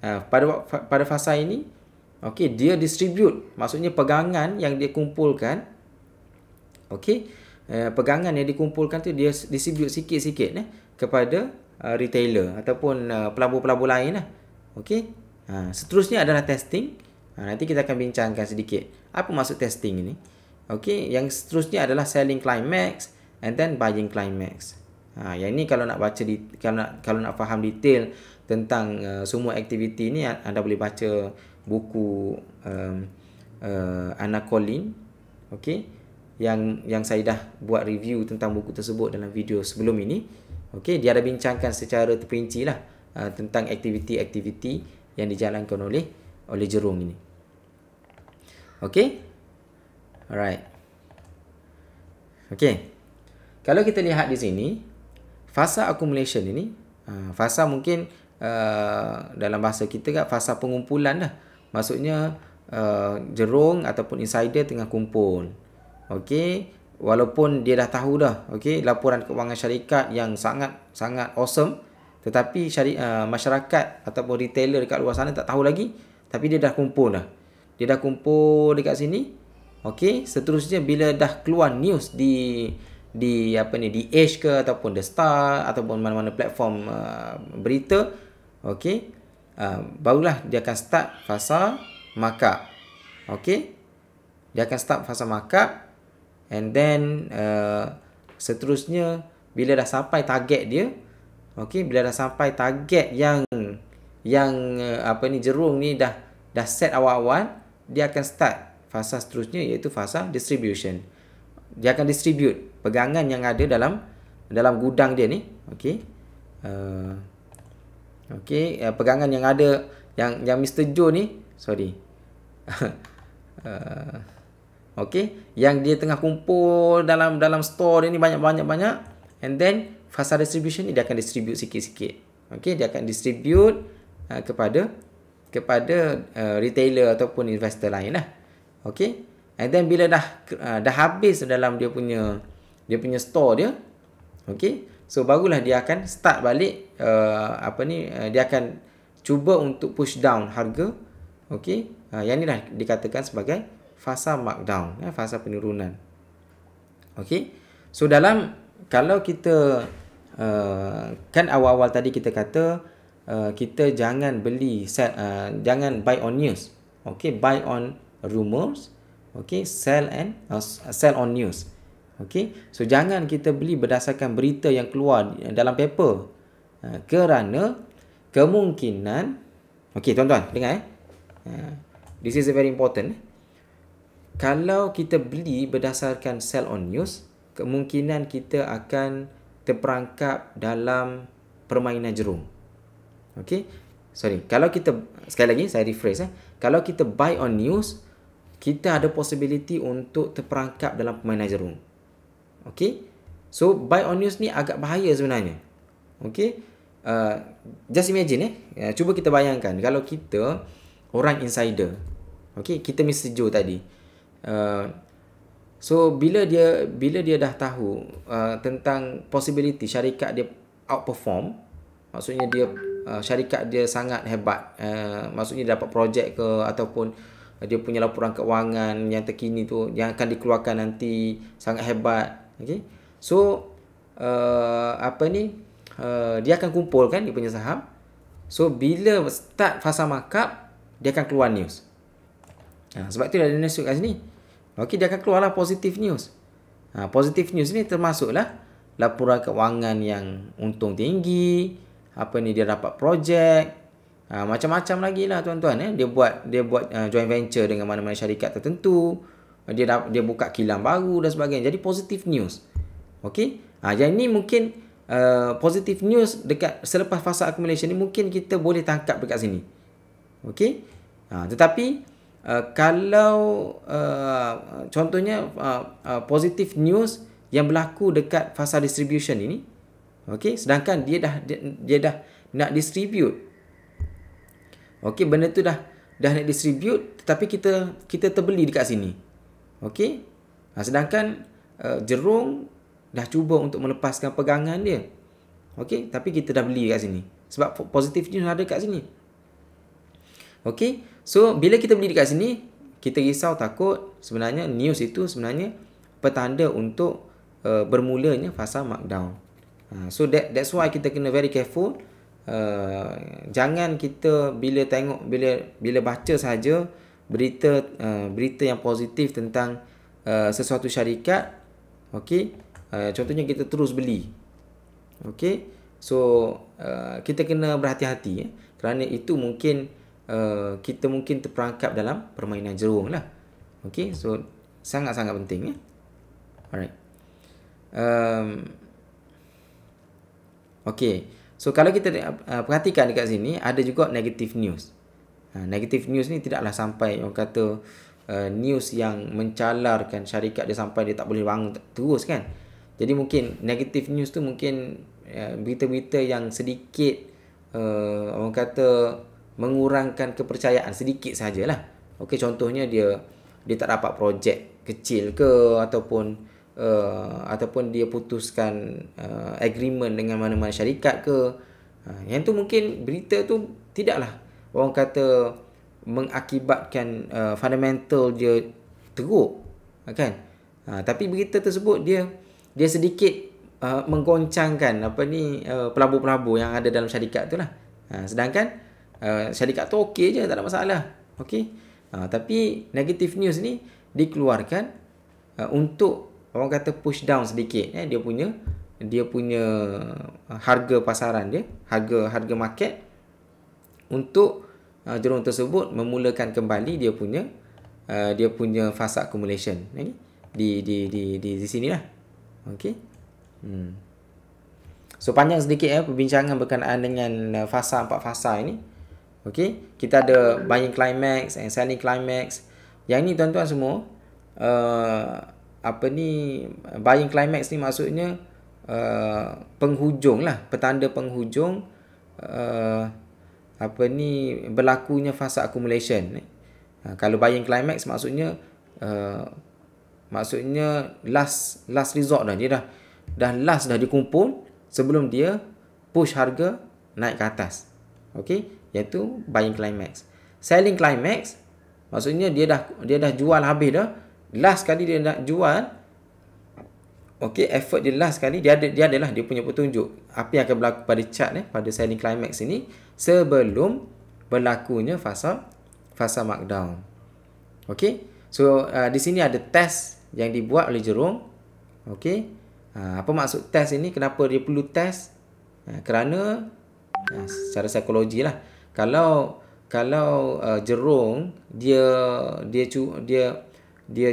Pada fasa ini, okey, dia distribute, maksudnya pegangan yang dia kumpulkan. Okey. Pegangan yang dikumpulkan tu dia distribute sikit-sikit kepada retailer ataupun pelabur-pelabur lain lah. Okey. Seterusnya adalah testing. Nanti kita akan bincangkan sedikit apa maksud testing ini. Okey, yang seterusnya adalah selling climax and then buying climax. Yang ni kalau nak baca kalau nak faham detail tentang semua aktiviti ni, anda boleh baca buku Anna Collin. Okey, yang saya dah buat review tentang buku tersebut dalam video sebelum ini. Okey, dia ada bincangkan secara terperinci lah tentang aktiviti-aktiviti yang dijalankan oleh jerung ini. Okey, alright. Okey, kalau kita lihat di sini fasa accumulation ini, fasa mungkin dalam bahasa kita kan fasa pengumpulan lah. Maksudnya jerung ataupun insider tengah kumpul. Okey, walaupun dia dah tahu dah, okey, laporan kewangan syarikat yang sangat awesome, tetapi masyarakat ataupun retailer dekat luar sana tak tahu lagi, tapi dia dah kumpul dah. Dia dah kumpul dekat sini. Okey, seterusnya bila dah keluar news di apa ni, di Edge ke ataupun The Star ataupun mana-mana platform berita, okey, barulah dia akan start fasa markup. Okey, dia akan start fasa markup, and then seterusnya bila dah sampai target dia, okey, bila dah sampai target yang apa ni, jerung ni dah set awal-awal, dia akan start fasa seterusnya, iaitu fasa distribution. Dia akan distribute pegangan yang ada dalam gudang dia ni. Okey. Pegangan yang ada yang Mr. Joe ni, sorry. Okey, yang dia tengah kumpul dalam store dia ni banyak, and then fasa distribution ni dia akan distribute sikit-sikit. Okey, dia akan distribute kepada retailer ataupun investor lain lah. Okey, and then bila dah habis dalam dia punya store dia, okey, so barulah dia akan start balik dia akan cuba untuk push down harga. Okey, yang ni dah dikatakan sebagai fasa markdown, fasa penurunan. Okey, so kalau kita kan awal-awal tadi kita kata kita jangan jangan buy on news. Okey, buy on rumors. Okey, sell on news. Okey, so jangan kita beli berdasarkan berita yang keluar dalam paper, kerana kemungkinan, okey tuan-tuan dengar this is very important. Kalau kita beli berdasarkan sell on news, kemungkinan kita akan terperangkap dalam permainan jerung. Okey, sorry, kalau kita, sekali lagi saya rephrase, kalau kita buy on news, kita ada possibility untuk terperangkap dalam permainan jerung. Okey, so buy on news ni agak bahaya sebenarnya. Okey, just imagine cuba kita bayangkan kalau kita orang insider. Okey, kita Mr. Joe tadi. So bila dia dah tahu tentang possibility syarikat dia outperform, maksudnya dia syarikat dia sangat hebat, maksudnya dapat projek ke, ataupun dia punya laporan keuangan yang terkini tu yang akan dikeluarkan nanti sangat hebat. Okay, so dia akan kumpulkan dia punya saham. So bila start fasa markup, dia akan keluar news. Sebab tu ada news kat sini. Okey, dia akan keluarlah positive news. Positive news ni termasuklah laporan keuangan yang untung tinggi, dia dapat projek, macam-macam lagi lah tuan-tuan. Dia buat joint venture dengan mana-mana syarikat tertentu, dia buka kilang baru dan sebagainya. Jadi positive news. Okey, yang ni mungkin positive news dekat selepas fasa accumulation ni mungkin kita boleh tangkap dekat sini. Okey, tetapi kalau contohnya positive news yang berlaku dekat fasa distribution ini, okey, sedangkan dia dah nak distribute. Okey, benda tu dah nak distribute, tetapi kita terbeli dekat sini. Okey, sedangkan jerung dah cuba untuk melepaskan pegangan dia. Okey, tapi kita dah beli kat sini sebab positive news ada kat sini. Okey, so bila kita beli dekat sini, kita risau takut sebenarnya news itu sebenarnya petanda untuk bermulanya fasa markdown. So that's why kita kena very careful. Jangan kita bila baca saja berita yang positif tentang sesuatu syarikat, okey, contohnya kita terus beli. Okey, so kita kena berhati-hati kerana itu mungkin kita mungkin terperangkap dalam permainan jerung lah. Okey, so sangat-sangat penting ya. Alright. Okey, so kalau kita perhatikan dekat sini ada juga negative news. Negative news ni tidaklah sampai orang kata news yang mencalarkan syarikat dia sampai dia tak boleh bangun terus kan. Jadi mungkin negative news tu mungkin berita-berita yang sedikit orang kata mengurangkan kepercayaan sedikit sajalah. Okey, contohnya dia tak dapat projek kecil ke, ataupun dia putuskan agreement dengan mana-mana syarikat ke. Yang tu mungkin berita tu tidaklah orang kata mengakibatkan fundamental dia teruk. kan. Tapi berita tersebut dia sedikit menggoncangkan pelabur-pelabur yang ada dalam syarikat tu lah. Sedangkan syarikat tu okey je, tak ada masalah. Okey. Tapi negative news ni dikeluarkan untuk orang kata push down sedikit dia punya harga pasaran dia, harga market, untuk jurong tersebut memulakan kembali dia punya fasa accumulation di sinilah. Okey. So panjang sedikit perbincangan berkenaan dengan empat fasa ini. Okey, kita ada buying climax and selling climax. Yang ni tuan-tuan semua, buying climax ni maksudnya penghujung lah, petanda penghujung berlakunya fasa accumulation. Kalau buying climax maksudnya last resort dah, dia dah last dah dikumpul sebelum dia push harga naik ke atas. Okey, iaitu buying climax. Selling climax maksudnya dia dah jual habis dah, last kali dia nak jual. Okey, effort dia last kali, dia adalah dia punya petunjuk apa yang akan berlaku pada chart pada selling climax ini sebelum berlakunya fasa markdown. Okey, so di sini ada test yang dibuat oleh Jurong. Okey, apa maksud test ini? Kenapa dia perlu test? Kerana secara psikologi lah, kalau Jurong dia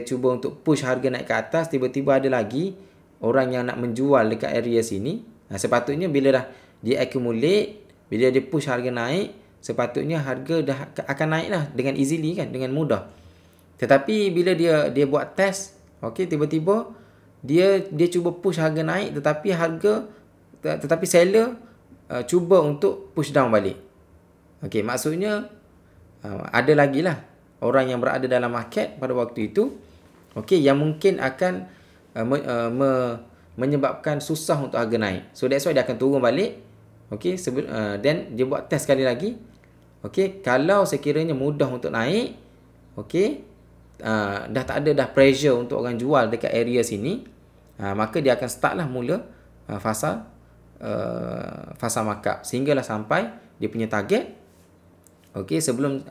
cuba untuk push harga naik ke atas, tiba-tiba ada lagi orang yang nak menjual dekat area sini. Sepatutnya bila dah dia accumulate, bila dia push harga naik, sepatutnya harga dah akan naik lah dengan easily kan, dengan mudah. Tetapi bila dia buat test, okey, tiba-tiba dia cuba push harga naik, tetapi seller cuba untuk push down balik. Okey, maksudnya ada lagi lah orang yang berada dalam market pada waktu itu, okey, yang mungkin akan menyebabkan susah untuk harga naik. So that's why dia akan turun balik. Okey, then dia buat test sekali lagi. Okey, kalau sekiranya mudah untuk naik, okey, dah tak ada dah pressure untuk orang jual dekat area sini, maka dia akan start lah mula fasa markup sehinggalah sampai dia punya target. Okey, sebelum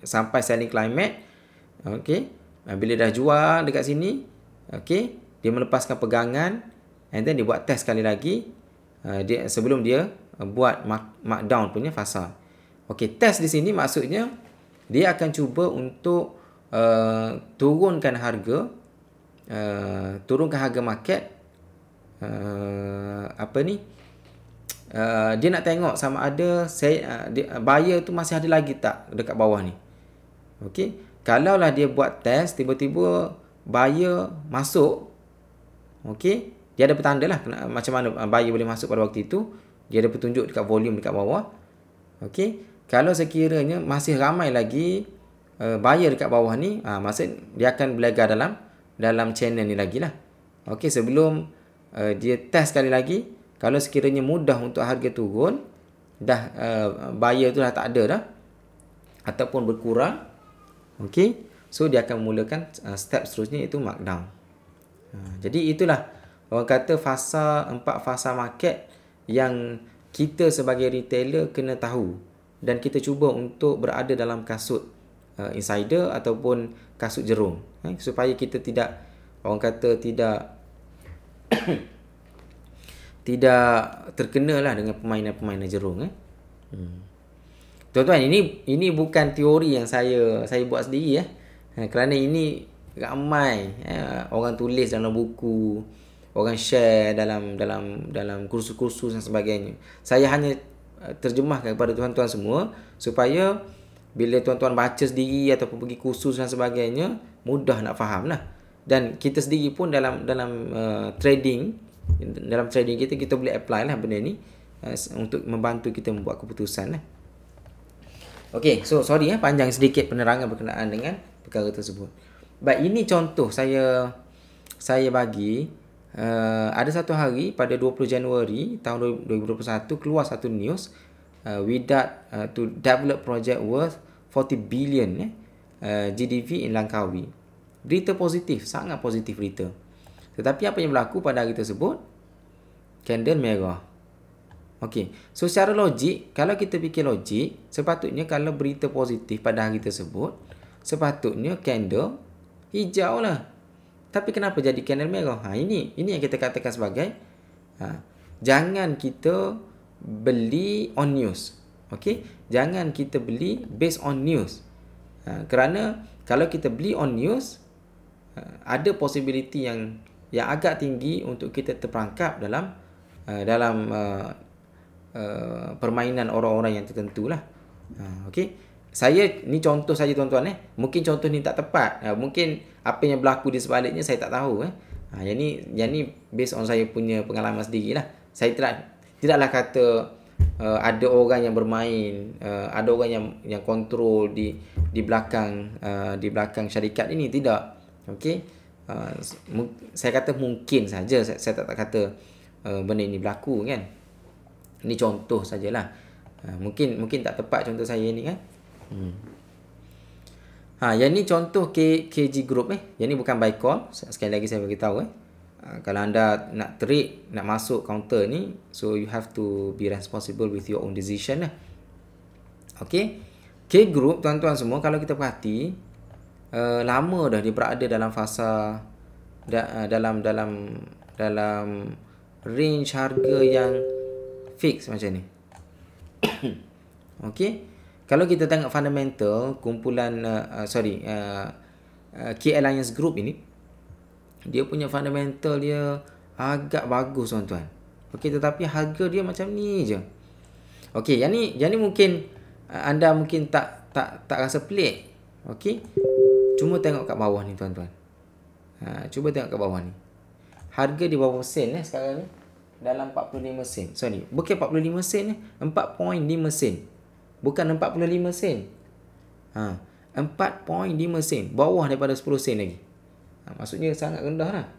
sampai selling climax. Okey, bila dah jual dekat sini, okey, dia melepaskan pegangan, and then dia buat test sekali lagi sebelum dia buat markdown punya fasa. Okey, test di sini maksudnya dia akan cuba untuk turunkan harga market. Dia nak tengok sama ada buyer tu masih ada lagi tak dekat bawah ni. Okey, kalaulah dia buat test, tiba-tiba buyer masuk, okey, dia ada petanda lah macam mana buyer boleh masuk pada waktu itu. Dia ada petunjuk dekat volume dekat bawah. Okey, kalau sekiranya masih ramai lagi buyer dekat bawah ni, maksud dia akan berlaga dalam channel ni lagi lah. Okey, sebelum dia test sekali lagi, kalau sekiranya mudah untuk harga turun, dah buyer tu dah tak ada dah ataupun berkurang, okey, so dia akan memulakan step seterusnya, iaitu markdown. Jadi itulah orang kata empat fasa market yang kita sebagai retailer kena tahu, dan kita cuba untuk berada dalam kasut insider ataupun kasut Jurong, supaya kita tidak, orang kata, tidak terkena lah dengan permainan Jurong. Tuan-tuan, ini bukan teori yang saya buat sendiri kerana ini ramai orang tulis dalam buku, orang share dalam kursus-kursus dan sebagainya. Saya hanya terjemahkan kepada tuan-tuan semua supaya bila tuan-tuan baca sendiri ataupun pergi kursus dan sebagainya, mudah nak faham lah. Dan kita sendiri pun dalam trading kita boleh apply lah benda ni untuk membantu kita membuat keputusan lah. Okey, so sorry panjang sedikit penerangan berkenaan dengan perkara tersebut. Baik, ini contoh saya bagi. Ada satu hari pada 20 Januari tahun 2021 keluar satu news, Wydad to develop project worth 40 billion GDV in Langkawi. Berita positif, sangat positif berita. Tetapi apa yang berlaku pada hari tersebut? Candle merah. Okey. So secara logik, kalau kita fikir logik, sepatutnya kalau berita positif pada hari tersebut, sepatutnya candle hijau lah. Tapi kenapa jadi candle merah? Ini yang kita katakan sebagai jangan kita beli on news. Okey? Jangan kita beli based on news. Kerana kalau kita beli on news, ada possibility yang agak tinggi untuk kita terperangkap dalam permainan orang-orang yang tertentu lah. Okey. Saya ni contoh saja tuan-tuan Mungkin contoh ni tak tepat. Mungkin apa yang berlaku di sebaliknya saya tak tahu Yang ni based on saya punya pengalaman sendirilah. Saya tidaklah kata ada orang yang bermain, ada orang yang kontrol di belakang syarikat ini, tidak. Okey. Saya kata mungkin saja, saya tak kata benda ini berlaku kan. Ini contoh sajalah. Mungkin tak tepat contoh saya ni kan. Yang ni contoh KG Group Yang ni bukan buy call. Sekali lagi saya beritahu kalau anda nak trade, nak masuk counter ni, so you have to be responsible with your own decision lah. Okay. K Group tuan-tuan semua, kalau kita perhati, lama dah dia berada dalam fasa dalam range harga yang fix macam ni. Okey. Kalau kita tengok fundamental kumpulan K Alliance Group ini, dia punya fundamental dia agak bagus tuan-tuan. Okey, tetapi harga dia macam ni je. Okey, yang ni mungkin anda mungkin tak rasa pelik. Okey. Cuma tengok kat bawah ni tuan-tuan. Cuba tengok kat bawah ni. Harga di bawah sen sekarang ni dalam 45 sen. Sorry, bukan 45 sen 4.5 sen. Bukan 45 sen. 4.5 sen. Bawah daripada 10 sen lagi. Maksudnya sangat rendah lah.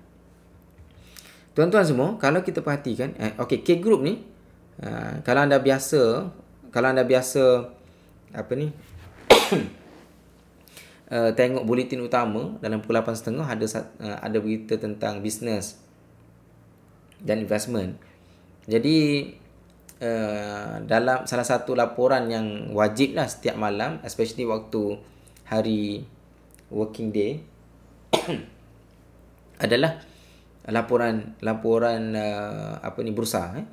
Tuan-tuan semua, kalau kita perhatikan, okey, K Group ni, kalau anda biasa tengok buletin utama dalam pukul 8.30 ada berita tentang bisnes dan investment. Jadi dalam salah satu laporan yang wajib lah setiap malam, especially waktu hari working day, adalah laporan bursa.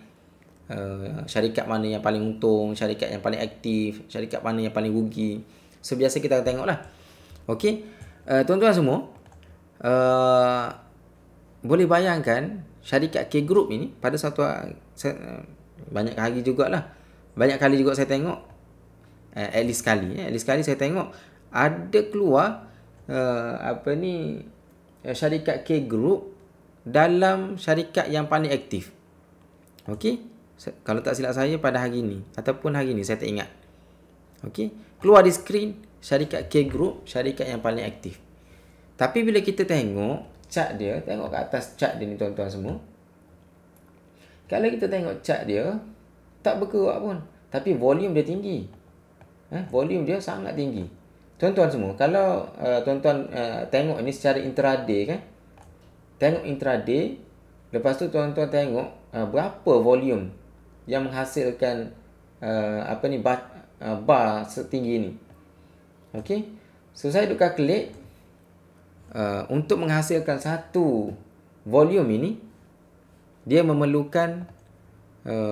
Syarikat mana yang paling untung, syarikat yang paling aktif, syarikat mana yang paling rugi. So biasa kita tengok lah. Okey, tuan-tuan semua, boleh bayangkan syarikat K Group ini pada satu banyak kali jugalah. Banyak kali juga saya tengok, at least sekali saya tengok ada keluar syarikat K Group dalam syarikat yang paling aktif. Okey, kalau tak silap saya pada hari ni ataupun hari ni, saya tak ingat. Okey, keluar di skrin syarikat K Group, syarikat yang paling aktif. Tapi bila kita tengok chart dia, tengok kat atas chart dia ni tuan-tuan semua. Kalau kita tengok chart dia, tak bergerak pun. Tapi volume dia tinggi. Volume dia sangat tinggi. Tuan-tuan semua, kalau tuan-tuan tengok ini secara intraday kan. Tengok intraday, lepas tu tuan-tuan tengok berapa volume yang menghasilkan bar setinggi ni. Okey. So saya duk calculate untuk menghasilkan satu volume ini, dia memerlukan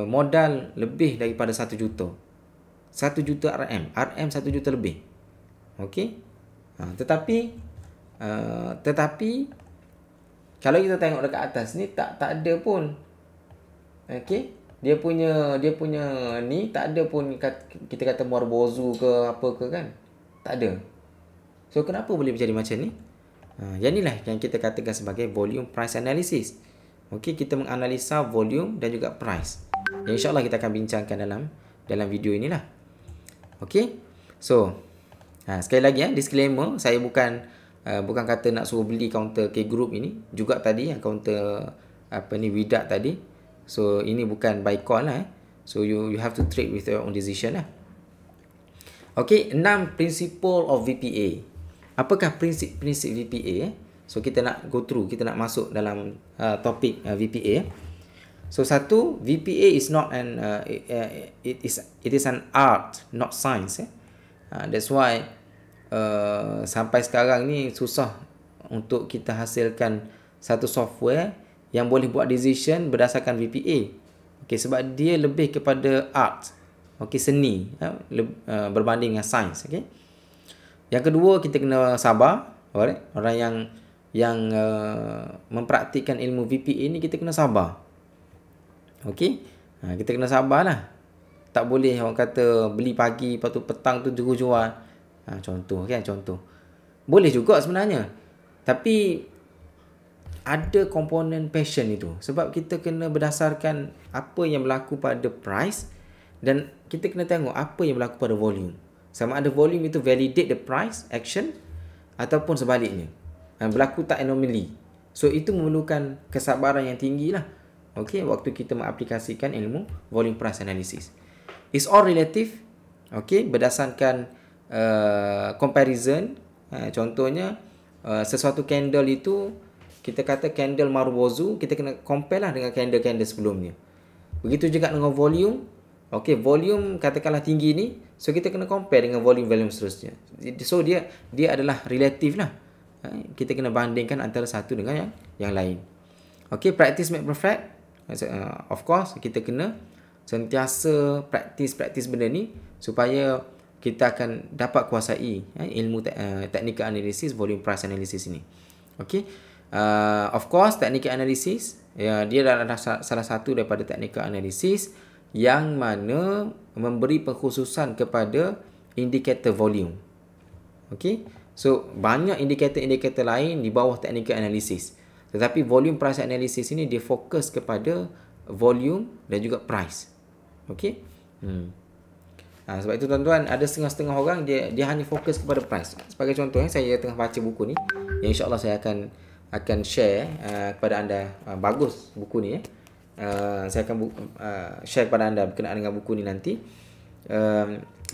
modal lebih daripada 1 juta. 1 juta RM. RM 1 juta lebih. Okey. Tetapi kalau kita tengok dekat atas ni tak ada pun. Okey. Dia punya ni tak ada pun kita kata Morbozu ke apa ke kan. Tak ada. So kenapa boleh menjadi macam ni? Yang inilah yang kita katakan sebagai volume price analysis. Okey, kita menganalisa volume dan juga price. Yang insya-Allah kita akan bincangkan dalam video inilah. Okey. So, sekali lagi disclaimer, saya bukan kata nak suruh beli counter K Group ini, juga tadi yang counter Widat tadi. So, ini bukan buy call lah. So, you have to trade with your own decision lah. Okey, 6 principle of VPA. apakah prinsip-prinsip VPA? So kita nak go through, kita nak masuk dalam topik VPA. So satu, VPA is not an it is an art, not science. That's why sampai sekarang ni susah untuk kita hasilkan satu software yang boleh buat decision berdasarkan VPA. Okay, sebab dia lebih kepada art, okay, seni, berbanding dengan sains. Okay. Yang kedua, kita kena sabar. Alright? Orang yang mempraktikkan ilmu VPA ni, kita kena sabar. Okey, kita kena sabarlah. Tak boleh orang kata beli pagi, lepas tu petang tu jual. Contoh kan, contoh. Boleh juga sebenarnya. Tapi ada komponen passion itu. Sebab kita kena berdasarkan apa yang berlaku pada price, dan kita kena tengok apa yang berlaku pada volume. Sama ada volume itu validate the price action ataupun sebaliknya. Berlaku tak anomaly. So itu memerlukan kesabaran yang tinggi lah. Okay, waktu kita mengaplikasikan ilmu volume price analysis. It's all relative. Okay, berdasarkan comparison. Contohnya, sesuatu candle itu, kita kata candle Marubozu, kita kena compare lah dengan candle-candle sebelumnya. Begitu juga dengan volume. Okay, volume katakanlah tinggi ni, so kita kena compare dengan volume-volume seterusnya. So dia adalah relatif lah. Kita kena bandingkan antara satu dengan yang lain. Okay, practice make perfect. Of course, kita kena sentiasa praktis benda ni supaya kita akan dapat kuasai ilmu technical analysis, volume price analysis ini. Okay. Of course, technical analysis, dia adalah salah satu daripada technical analysis yang mana memberi pengkhususan kepada indikator volume. Okay. So, banyak indikator-indikator lain di bawah technical analysis. Tetapi volume price analysis ini dia fokus kepada volume dan juga price. Okey. Sebab itu tuan-tuan, ada setengah-setengah orang dia hanya fokus kepada price. Sebagai contoh, saya tengah baca buku ni, yang insya-Allah saya akan share kepada anda. Bagus buku ni. Saya akan share kepada anda berkenaan dengan buku ni nanti.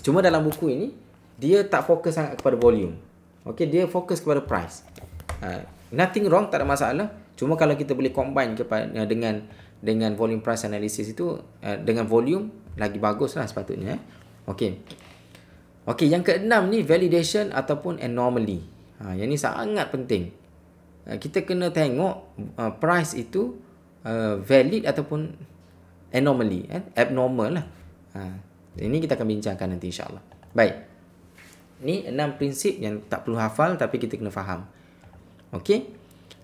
Cuma dalam buku ini dia tak fokus sangat kepada volume. Okey, dia fokus kepada price. Nothing wrong, tak ada masalah. Cuma kalau kita boleh combine dengan volume price analysis itu, dengan volume lagi baguslah sepatutnya. Okey. Okey, yang keenam ni validation ataupun anomaly. Yang ni sangat penting. Kita kena tengok price itu valid ataupun anomaly, abnormal lah. Ini kita akan bincangkan nanti insya-Allah. Baik. Ni 6 prinsip yang tak perlu hafal tapi kita kena faham. Okey.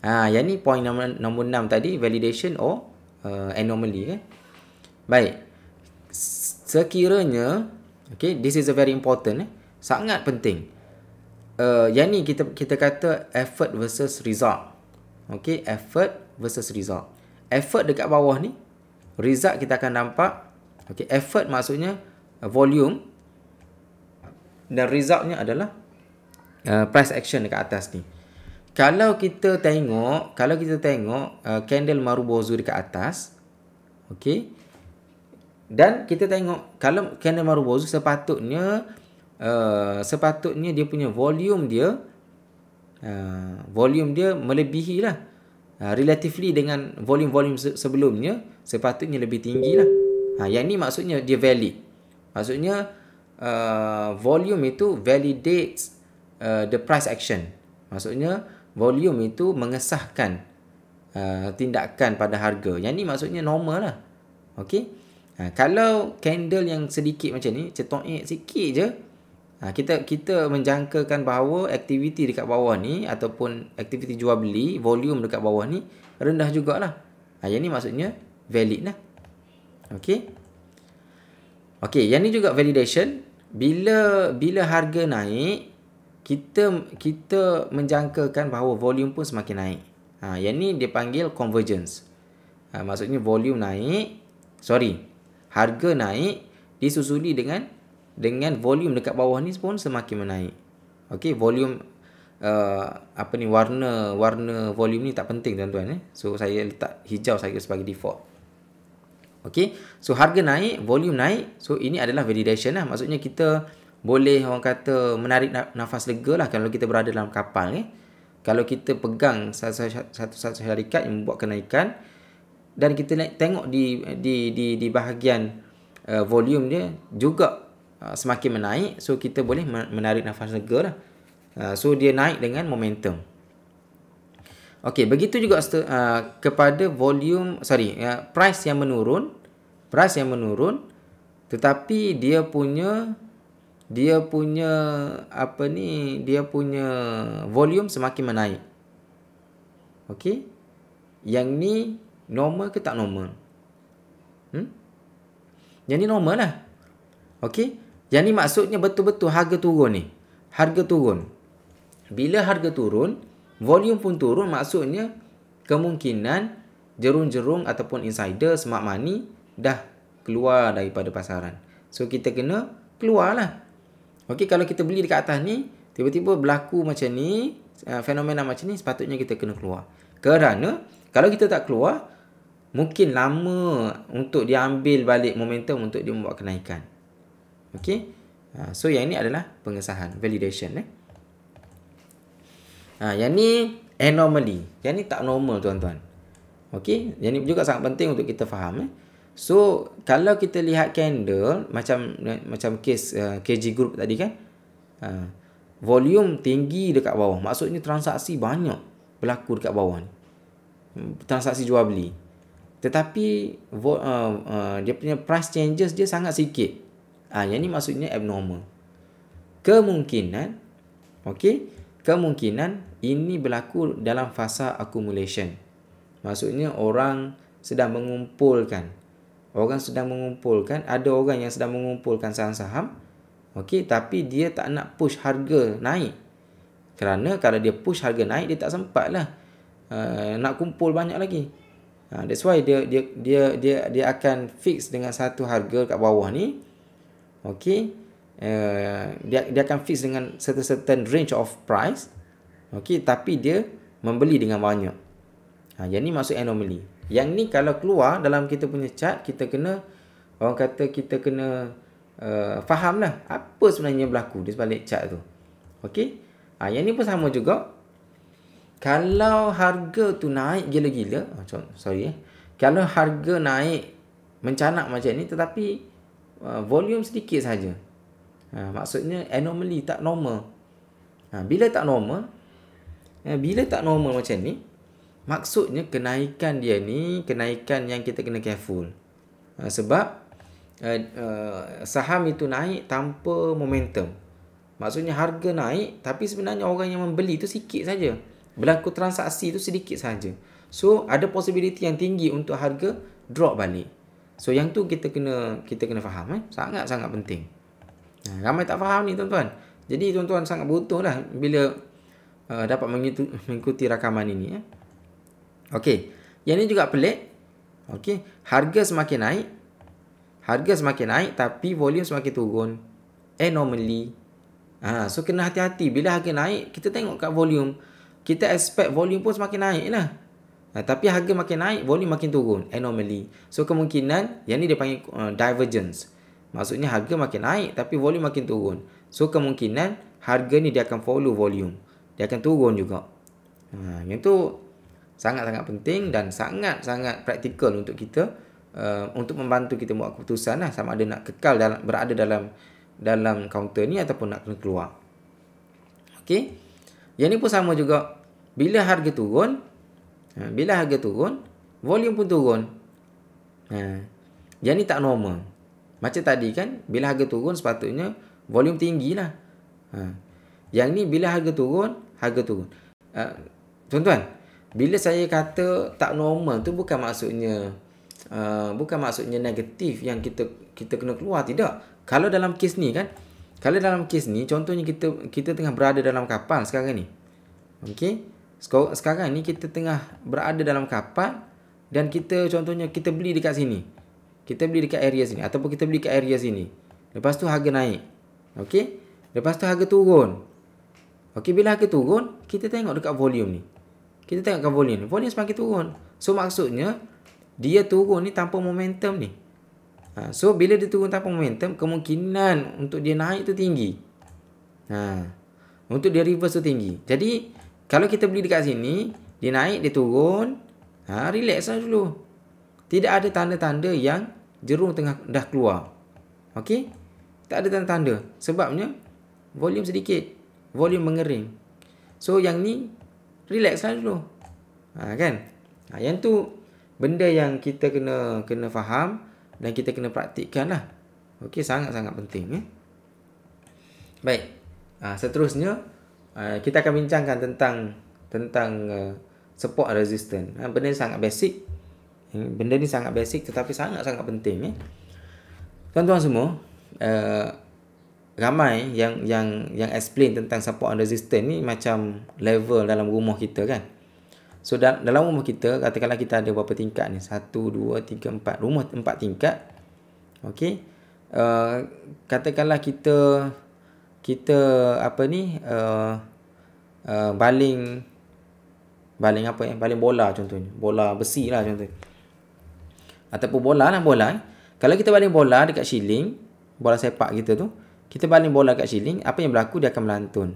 Yang ni point nombor 6 tadi, validation or anomaly kan. Baik. Sekiranya, okay, this is a very important, sangat penting. Yang ni kita kata effort versus result. Okay, effort versus result. Effort dekat bawah ni, result kita akan nampak. Okay, effort maksudnya volume, dan resultnya adalah price action dekat atas ni. Kalau kita tengok candle Marubozu dekat atas, okey, dan kita tengok kalau candle Marubozu sepatutnya dia punya volume dia melebihi lah, relatively dengan volume sebelumnya sepatutnya lebih tinggi lah. Yang ni maksudnya dia valid. Maksudnya volume itu validates the price action. Maksudnya volume itu mengesahkan tindakan pada harga. Yang ni maksudnya normal lah. Okey. Kalau candle yang sedikit macam ni, cetoik sikit je, kita menjangkakan bahawa aktiviti dekat bawah ni ataupun aktiviti jual beli, volume dekat bawah ni rendah jugalah. Yang ni maksudnya valid lah. Okey. Okey, yang ni juga validation. Bila harga naik, kita menjangkakan bahawa volume pun semakin naik. Yang ni dia panggil convergence. Maksudnya volume naik, harga naik disusuli dengan volume dekat bawah ni pun semakin menaik. Okey, volume warna volume ni tak penting tuan-tuan. So saya letak hijau saja sebagai default. Okey, so harga naik, volume naik. So ini adalah validation lah. Maksudnya kita boleh orang kata menarik nafas lega lah kalau kita berada dalam kapal ni. Kalau kita pegang satu syarikat yang membuat kenaikan dan kita tengok di bahagian volume dia juga semakin menaik, so kita boleh menarik nafas lega lah. So dia naik dengan momentum. Okey, begitu juga kepada price yang menurun, tetapi dia punya volume semakin menaik. Okey. Yang ni normal ke tak normal? Yang ni normal lah. Okey. Yang ni maksudnya betul-betul harga turun ni. Harga turun. Bila harga turun, volume pun turun, maksudnya kemungkinan jerung-jerung ataupun insider smart money dah keluar daripada pasaran. So kita kena keluar lah. Okey, kalau kita beli dekat atas ni, tiba-tiba berlaku macam ni, fenomena macam ni, sepatutnya kita kena keluar. Kerana kalau kita tak keluar, mungkin lama untuk dia ambil balik momentum untuk dia membuat kenaikan. Okey. So yang ni adalah pengesahan, validation. Yang ni anomaly. Yang ni tak normal, tuan-tuan. Okey. Yang ni juga sangat penting untuk kita faham. So kalau kita lihat candle macam case KG Group tadi kan, volume tinggi dekat bawah, maksudnya transaksi banyak berlaku dekat bawah ni, transaksi jual beli, tetapi dia punya price changes dia sangat sikit. Yang ni maksudnya abnormal. Kemungkinan ini berlaku dalam fasa accumulation. Maksudnya orang sedang mengumpulkan. Ada orang yang sedang mengumpulkan saham-saham. Okey, tapi dia tak nak push harga naik. Kerana kalau dia push harga naik, dia tak sempat lah nak kumpul banyak lagi. That's why dia akan fix dengan satu harga kat bawah ni. Okey. Dia akan fix dengan certain range of price. Okey, tapi dia membeli dengan banyak. Yang ni maksud anomaly. Yang ni kalau keluar dalam kita punya chart, kita kena faham lah apa sebenarnya berlaku di sebalik chart tu. Okey. Yang ni pun sama juga. Kalau harga tu naik gila-gila, kalau harga naik mencanak macam ni tetapi volume sedikit saja, maksudnya anomaly, tak normal. Bila tak normal macam ni, maksudnya kenaikan dia ni kenaikan yang kita kena careful. Sebab saham itu naik tanpa momentum. Maksudnya harga naik tapi sebenarnya orang yang membeli tu sikit saja. Berlaku transaksi tu sedikit saja. So ada possibility yang tinggi untuk harga drop balik. So yang tu kita kena faham. Sangat-sangat penting. Ramai tak faham ni, tuan-tuan. Jadi tuan-tuan sangat butuh lah bila dapat mengikuti rakaman ini. Okey. Yang ni juga pelik. Okey. Harga semakin naik tapi volume semakin turun. Anomaly. So kena hati-hati. Bila harga naik, kita tengok kat volume. Kita expect volume pun semakin naik lah. Tapi harga makin naik, volume makin turun. Anomaly. So kemungkinan, yang ni dia panggil divergence. Maksudnya harga makin naik tapi volume makin turun. So kemungkinan harga ni dia akan follow volume. Dia akan turun juga. Yang tu sangat-sangat penting dan sangat-sangat praktikal untuk kita, untuk membantu kita buat keputusan lah, sama ada nak kekal berada dalam kaunter ni ataupun nak kena keluar. Okey. Yang ni pun sama juga. Bila harga turun, volume pun turun. Yang ni tak normal. Macam tadi kan, bila harga turun sepatutnya volume tinggi lah. Yang ni bila harga turun. Tuan-tuan, bila saya kata tak normal tu bukan maksudnya negatif yang kita kena keluar, tidak. Kalau dalam kes ni contohnya kita tengah berada dalam kapal sekarang ni. Okey. Sekarang ni kita tengah berada dalam kapal dan contohnya kita beli dekat sini. Kita beli dekat area sini ataupun kita beli kat area sini. Lepas tu harga naik. Okey. Lepas tu harga turun. Okey, bila harga turun, kita tengok dekat volume ni. Volume semakin turun. So maksudnya dia turun ni tanpa momentum ni. So bila dia turun tanpa momentum, kemungkinan untuk dia naik tu tinggi. Untuk dia reverse tu tinggi. Jadi kalau kita beli dekat sini, dia naik, dia turun, relax lah dulu. Tidak ada tanda-tanda yang jerung tengah dah keluar. Okey? Tak ada tanda-tanda. Sebabnya volume sedikit, volume mengering. So yang ni relax lah dulu. Kan? Yang tu benda yang kita kena faham dan kita kena praktikkan lah. Okey, sangat-sangat penting. Baik. Seterusnya kita akan bincangkan tentang support resistance. Benda ni sangat basic. Benda ni sangat basic tetapi sangat-sangat penting. Tuan-tuan semua, ramai yang explain tentang support and resistance ni macam level dalam rumah kita kan. So dalam rumah kita, katakanlah kita ada berapa tingkat ni? 1, 2, 3, 4. Rumah 4 tingkat. Okey. Katakanlah kita apa ni? Baling apa ya? Baling bola contohnya. Bola besi lah contohnya. Ataupun bola. Kalau kita baling bola dekat shieling, bola sepak kita tu, kita baling bola dekat shieling, apa yang berlaku? Dia akan melantun.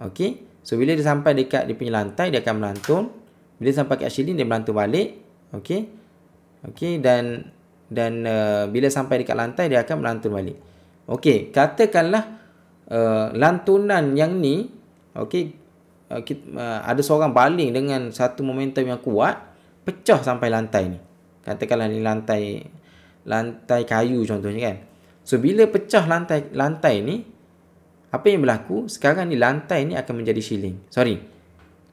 Okey. So bila dia sampai dekat dia punya lantai, dia akan melantun. Bila sampai kat shieling, dia melantun balik. Okey. Dan bila sampai dekat lantai, dia akan melantun balik. Okey, katakanlah lantunan yang ni, okey, ada seorang baling dengan satu momentum yang kuat, pecah sampai lantai ni. Katakanlah ni lantai kayu contohnya kan. So bila pecah lantai ni, apa yang berlaku? Sekarang ni lantai ni akan menjadi shieling. Sorry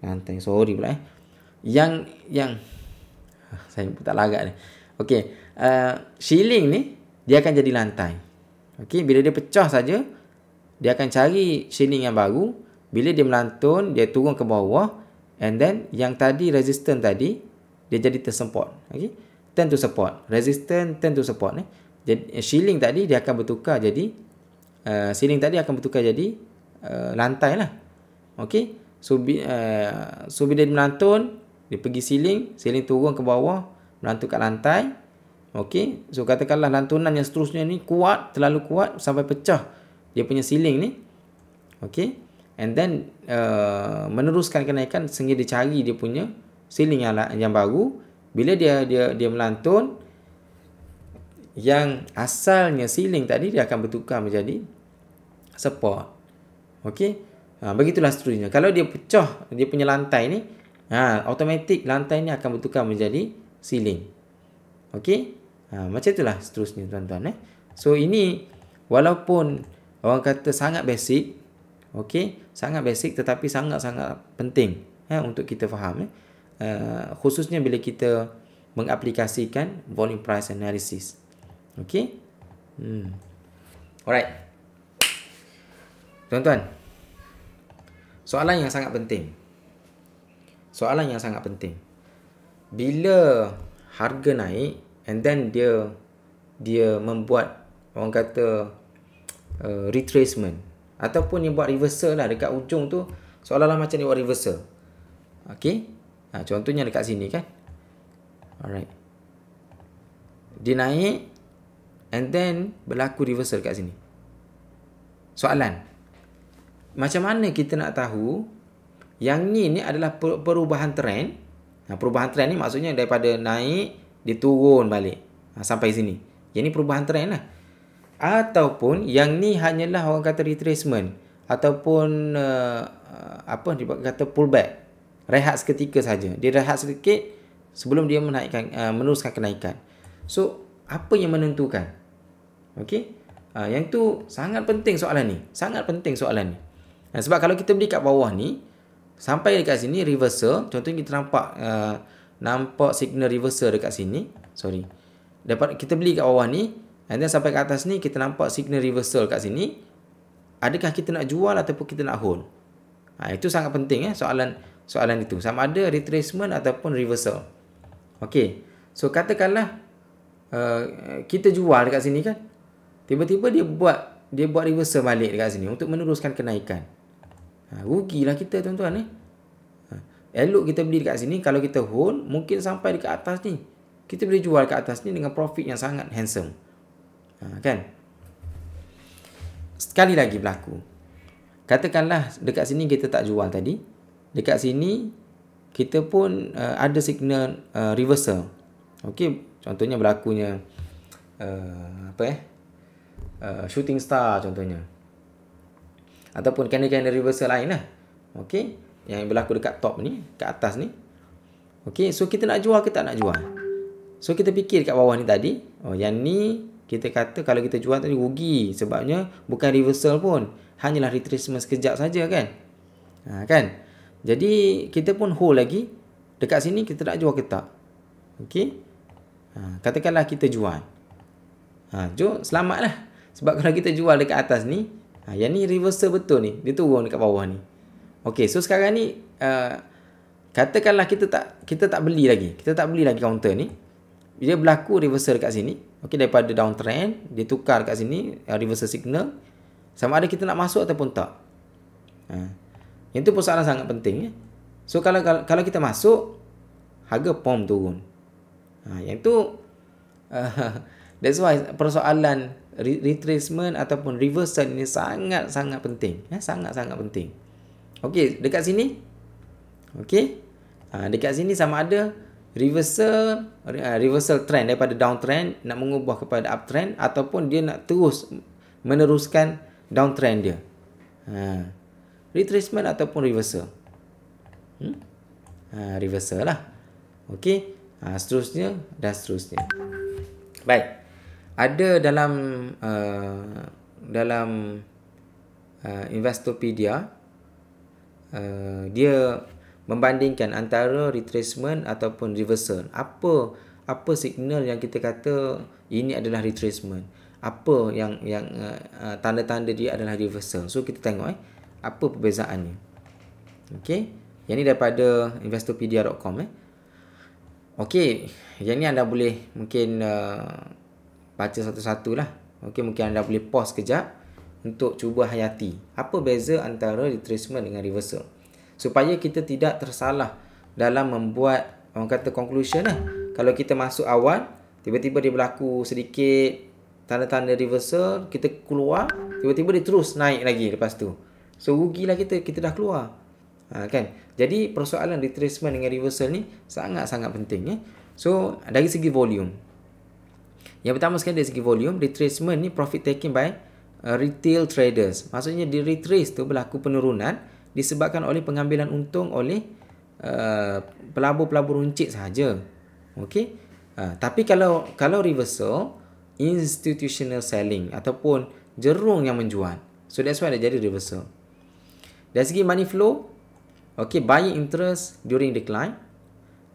pula Yang saya pun tak lagak ni. Okey, shieling ni dia akan jadi lantai. Okey, bila dia pecah saja, dia akan cari shieling yang baru. Bila dia melantun, dia turun ke bawah, and then yang tadi resistance tadi dia jadi tersupport. Okey, turn to support. Resistance turn to support ni. Jadi shieling tadi dia akan bertukar jadi ceiling tadi akan bertukar jadi lantai lah. Okey. So bila dia melantun, dia pergi ceiling turun ke bawah, melantun kat lantai. Okey. So katakanlah lantunan yang seterusnya ni terlalu kuat sampai pecah dia punya ceiling ni. Okey. And then meneruskan kenaikan sehingga dia cari dia punya ceiling yang baru. Bila dia melantun, yang asalnya ceiling tadi dia akan bertukar menjadi support. Okey. Begitulah seterusnya. Kalau dia pecah dia punya lantai ni, automatik lantai ni akan bertukar menjadi ceiling. Okey. Macam itulah seterusnya tuan-tuan. So ini walaupun orang kata sangat basic, okey, sangat basic tetapi sangat-sangat penting untuk kita faham. Khususnya bila kita mengaplikasikan volume price analysis. Okey. Alright. Tuan-tuan, soalan yang sangat penting. Bila harga naik and then dia membuat orang kata retracement ataupun dia buat reversal lah dekat ujung tu, seolah-olah macam dia buat reversal. Okey. Contohnya dekat sini kan. Alright. Dia naik and then berlaku reversal kat sini. Soalan, macam mana kita nak tahu yang ni adalah perubahan trend? Perubahan trend ni maksudnya daripada naik dia turun balik sampai sini. Yang ni perubahan trend lah. Ataupun yang ni hanyalah orang kata retracement ataupun apa dia kata pullback. Rehat seketika saja. Dia rehat sedikit sebelum dia meneruskan kenaikan. So apa yang menentukan? Okey. Yang tu sangat penting soalan ni. Sebab kalau kita beli kat bawah ni, sampai dekat sini reversal, contohnya kita nampak signal reversal dekat sini. Kita beli kat bawah ni, and then sampai ke atas ni kita nampak signal reversal kat sini. Adakah kita nak jual ataupun kita nak hold? Itu sangat penting soalan itu. Sama ada retracement ataupun reversal. Okey. So katakanlah kita jual dekat sini kan. Tiba-tiba dia buat reversal balik dekat sini untuk meneruskan kenaikan. Rugilah kita tuan-tuan . Elok kita beli dekat sini, kalau kita hold mungkin sampai dekat atas ni. Kita boleh jual kat atas ni dengan profit yang sangat handsome. Kan? Sekali lagi berlaku. Katakanlah dekat sini kita tak jual tadi. Dekat sini kita pun ada signal reversal. Okey, contohnya berlakunya shooting star contohnya. Ataupun candle reversal lain lah. Okey, yang berlaku dekat top ni, kat atas ni. Okey, so kita nak jual ke tak nak jual? So kita fikir kat bawah ni tadi, yang ni kita kata kalau kita jual tadi rugi sebabnya bukan reversal pun, hanyalah retracement sekejap saja kan. Kan? Jadi kita pun hold lagi dekat sini kita nak jual ke tak. Okey. Katakanlah kita jual. Jom selamatlah. Sebab kalau kita jual dekat atas ni, yang ni reversal betul ni, dia turun dekat bawah ni. Okey, so sekarang ni katakanlah kita tak beli lagi. Kita tak beli lagi counter ni. Dia berlaku reversal dekat sini. Okey, daripada downtrend, dia tukar dekat sini reversal signal. Sama ada kita nak masuk ataupun tak. Yang tu persoalan sangat penting. So kalau kita masuk, harga POM turun. Yang tu that's why persoalan retracement ataupun reversal ini sangat-sangat penting. Sangat-sangat penting. Okey, dekat sini. Okey. Dekat sini sama ada reversal trend daripada downtrend nak mengubah kepada uptrend ataupun dia nak terus meneruskan downtrend dia. Retracement ataupun reversal. Reversal lah. Okey. Seterusnya dan seterusnya. Baik. Ada dalam Investopedia dia membandingkan antara retracement ataupun reversal. Apa signal yang kita kata ini adalah retracement? Apa yang tanda-tanda dia adalah reversal? So kita tengok apa perbezaannya. Okey, yang ni daripada investopedia.com Okey, yang ni anda boleh mungkin baca satu-satu lah. Okey, mungkin anda boleh pause kejap untuk cuba hayati apa beza antara retracement dengan reversal. Supaya kita tidak tersalah dalam membuat orang kata conclusion lah. Kalau kita masuk awal, tiba-tiba dia berlaku sedikit tanda-tanda reversal, kita keluar, tiba-tiba dia terus naik lagi lepas tu. So rugilah kita dah keluar. Kan? Jadi persoalan retracement dengan reversal ni sangat-sangat penting. So dari segi volume. Yang pertama sekali dari segi volume, retracement ni profit taking by retail traders. Maksudnya di retrace tu berlaku penurunan disebabkan oleh pengambilan untung oleh pelabur-pelabur runcit sahaja. Okey. Tapi kalau reversal, institutional selling ataupun jerung yang menjual. So that's why dia jadi reversal. Dari segi money flow, okay, buying interest during decline.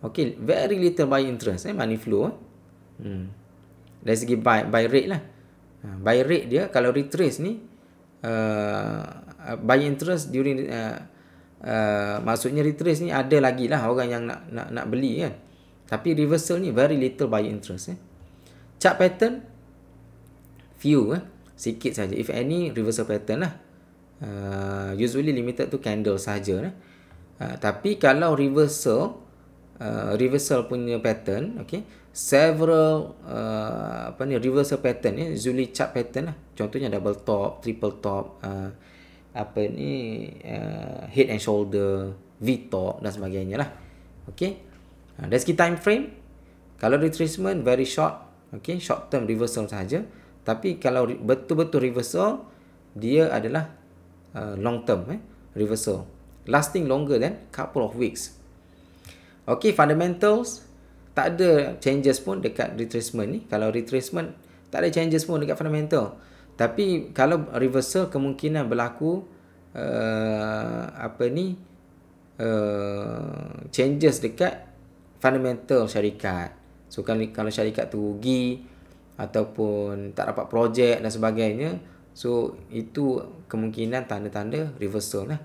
Okay, very little buying interest money flow. Dari segi buy rate lah. Buy rate dia kalau retrace ni buying interest during maksudnya retrace ni ada lagi lah orang yang nak beli kan. Tapi reversal ni very little buying interest. Chart pattern few sikit saja, if any reversal pattern lah. Usually limited to candle saja. Tapi kalau reversal punya pattern, okay, several reversal pattern usually chart pattern lah. Contohnya double top, triple top, head and shoulder, V top dan sebagainya lah. Okay. Dari segi time frame, kalau retracement very short, okay, short term reversal saja. Tapi kalau betul-betul reversal, dia adalah long term reversal, lasting longer than couple of weeks. Okay, fundamentals tak ada changes pun dekat retracement ni. Kalau retracement tak ada changes pun dekat fundamental. Tapi kalau reversal kemungkinan berlaku changes dekat fundamental syarikat. So kalau syarikat tu rugi ataupun tak dapat projek dan sebagainya, so itu kemungkinan tanda-tanda reversal lah.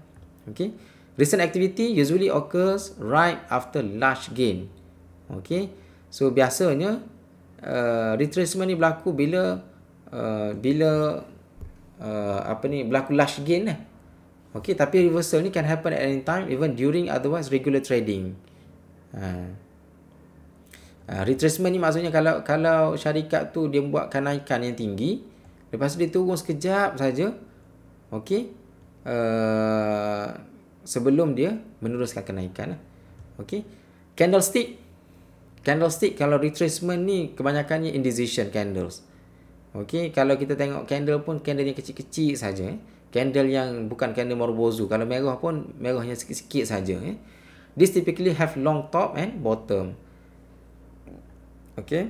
Okay. Recent activity usually occurs right after large gain. Okay. So biasanya retracement ni berlaku bila berlaku large gain lah. Okay. Tapi reversal ni can happen at any time even during otherwise regular trading. Retracement ni maksudnya kalau syarikat tu dia buat kenaikan yang tinggi, lepas tu dia turun sekejap saja, okey, sebelum dia meneruskan kenaikan. Okey. Candlestick kalau retracement ni kebanyakannya indecision candles. Okey, kalau kita tengok candle pun candle yang kecil-kecil saja. Candle yang bukan candle Marubozu. Kalau merah pun merahnya sikit-sikit saja. This typically have long top and bottom. Okay.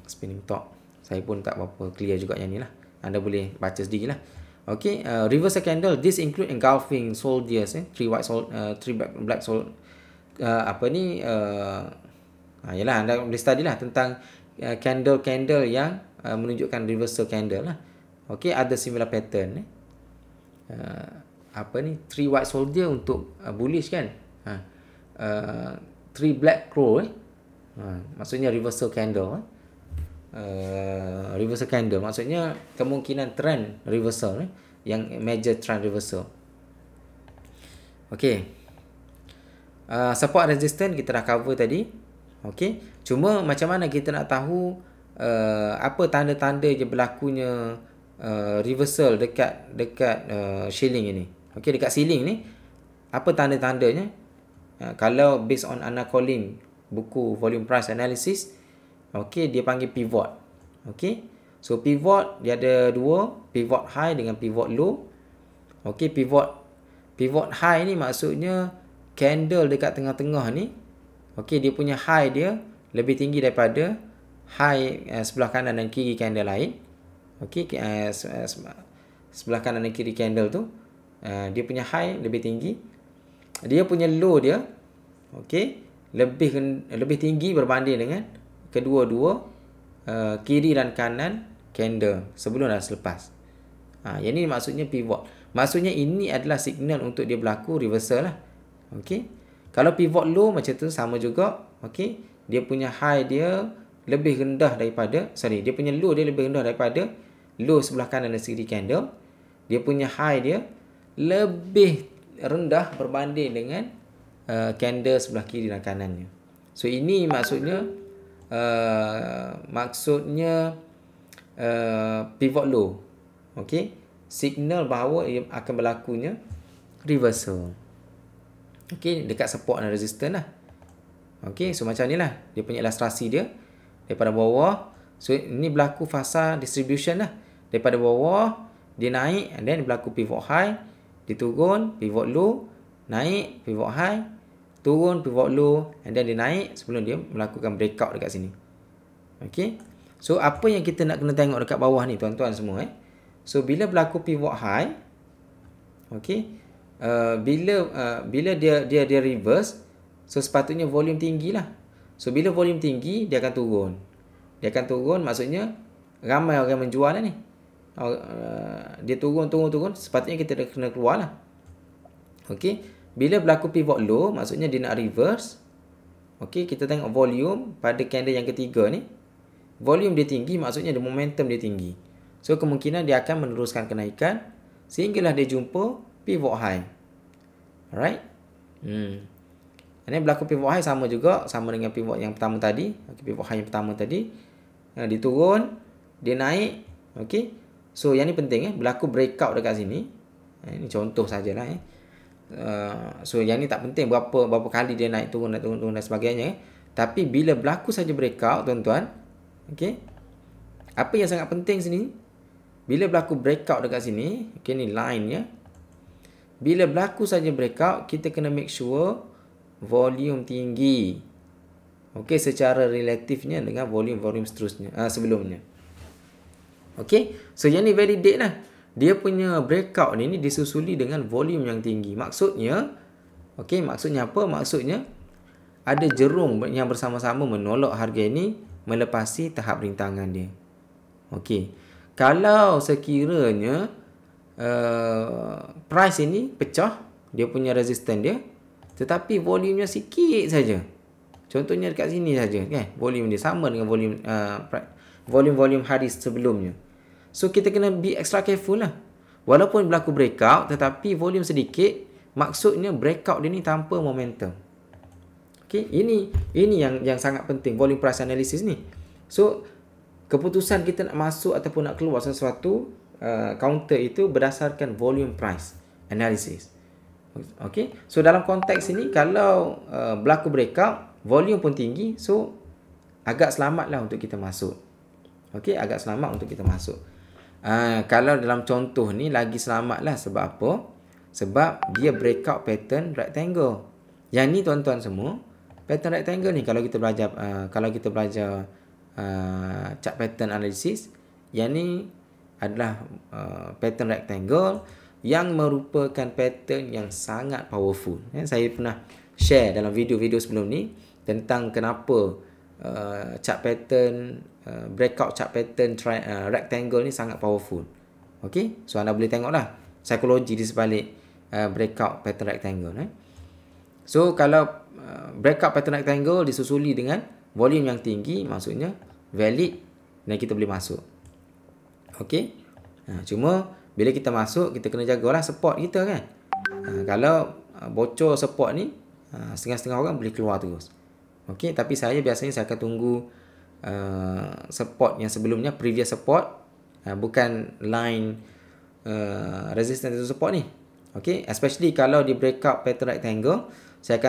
Spinning top. Saya pun tak berapa clear juga yang ni lah. Anda boleh baca sendiri lah. Okay. Reversal candle. This include engulfing soldiers. 3 black soldiers. Yalah, anda boleh study lah tentang candle-candle yang menunjukkan reversal candle lah. Okay. Ada similar pattern. 3 white soldier untuk bullish kan. 3 black crow maksudnya reversal candle. Reversal candle maksudnya kemungkinan trend reversal yang major trend reversal. Okey. Support resistance kita dah cover tadi. Okey. Cuma macam mana kita nak tahu apa tanda-tanda je berlakunya reversal dekat shilling ini. Okey, dekat ceiling ni apa tanda-tandanya? Kalau based on Anna Collins buku volume price analysis, okey, dia panggil pivot. Okey. So pivot dia ada dua, pivot high dengan pivot low. Okey, pivot high ni maksudnya candle dekat tengah-tengah ni, okey, dia punya high dia lebih tinggi daripada high sebelah kanan dan kiri candle lain. Okey, sebelah kanan dan kiri candle tu dia punya high lebih tinggi. Dia punya low dia okey lebih tinggi berbanding dengan kedua-dua kiri dan kanan candle sebelum dan selepas. Yang ni maksudnya pivot. Maksudnya ini adalah signal untuk dia berlaku reversal lah. Okey. Kalau pivot low macam tu sama juga, okey. Dia punya high dia lebih rendah daripada dia punya low dia lebih rendah daripada low sebelah kanan dan kiri candle. Dia punya high dia lebih rendah berbanding dengan candle sebelah kiri dan kanannya. So ini maksudnya pivot low. Okey, signal bahawa ia akan berlakunya reversal. Okey, dekat support dan resistance lah. Okey, so macam ni lah dia punya ilustrasi dia daripada bawah. So ini berlaku fasa distribution lah. Daripada bawah dia naik and then berlaku pivot high, dia turun pivot low, naik pivot high, turun pivot low, and then dia naik sebelum dia melakukan breakout dekat sini. Okey. So apa yang kita nak kena tengok dekat bawah ni tuan-tuan semua So bila berlaku pivot high, okey, bila dia reverse, so sepatutnya volume tinggi lah. So bila volume tinggi dia akan turun. Dia akan turun maksudnya ramai orang menjual lah ni. Dia turun, sepatutnya kita dah kena keluar lah. Okey, bila berlaku pivot low maksudnya dia nak reverse. Okey, kita tengok volume pada candle yang ketiga ni. Volume dia tinggi maksudnya the momentum dia tinggi. So kemungkinan dia akan meneruskan kenaikan sehinggalah dia jumpa pivot high. Alright. Ini berlaku pivot high sama dengan pivot yang pertama tadi. Okay, pivot high yang pertama tadi. Dia turun, dia naik. Okey. So yang ni penting berlaku breakout dekat sini. Ini contoh sajalah so yang ni tak penting berapa kali dia naik turun dan sebagainya Tapi bila berlaku saja breakout tuan-tuan, okey. Apa yang sangat penting sini? Bila berlaku breakout dekat sini, okey, ni line-nya. Bila berlaku saja breakout, kita kena make sure volume tinggi. Okey, secara relatifnya dengan volume seterusnya sebelumnya. Okey, so yang ni validate lah. Dia punya breakout ni disusuli dengan volume yang tinggi. Maksudnya, okey, maksudnya apa? Maksudnya ada jerung yang bersama-sama menolak harga ini melepasi tahap rintangan dia. Okey, kalau sekiranya price ini pecah, dia punya resistance dia, tetapi volumenya sikit saja. Contohnya dekat sini saja, kan? Volume dia sama dengan volume hari sebelumnya. So kita kena be extra careful lah. Walaupun berlaku breakout tetapi volume sedikit, maksudnya breakout dia ni tanpa momentum. Okey, ini yang sangat penting, volume price analysis ni. So keputusan kita nak masuk ataupun nak keluar sesuatu counter itu berdasarkan volume price analysis. Okey, so dalam konteks ini kalau berlaku breakout, volume pun tinggi, so agak selamatlah untuk kita masuk. Okey, agak selamat untuk kita masuk. Kalau dalam contoh ni lagi selamatlah, sebab apa? Sebab dia breakout pattern rectangle. Yang ni tuan-tuan semua, pattern rectangle ni kalau kita belajar chart pattern analysis, yang ni adalah pattern rectangle yang merupakan pattern yang sangat powerful. Saya pernah share dalam video-video sebelum ni tentang kenapa chart pattern breakout chart pattern rectangle ni sangat powerful. Okey, so anda boleh tengoklah psikologi di sebalik breakout pattern rectangle. So kalau breakout pattern rectangle disusuli dengan volume yang tinggi, maksudnya valid dan kita boleh masuk. Okey, cuma bila kita masuk, kita kena jagalah support kita kan. Kalau bocor support ni, setengah-setengah orang boleh keluar terus. Okey, tapi biasanya saya akan tunggu support yang sebelumnya, previous support, bukan line resistance to support ni. Okey, especially kalau di breakout pattern rectangle, saya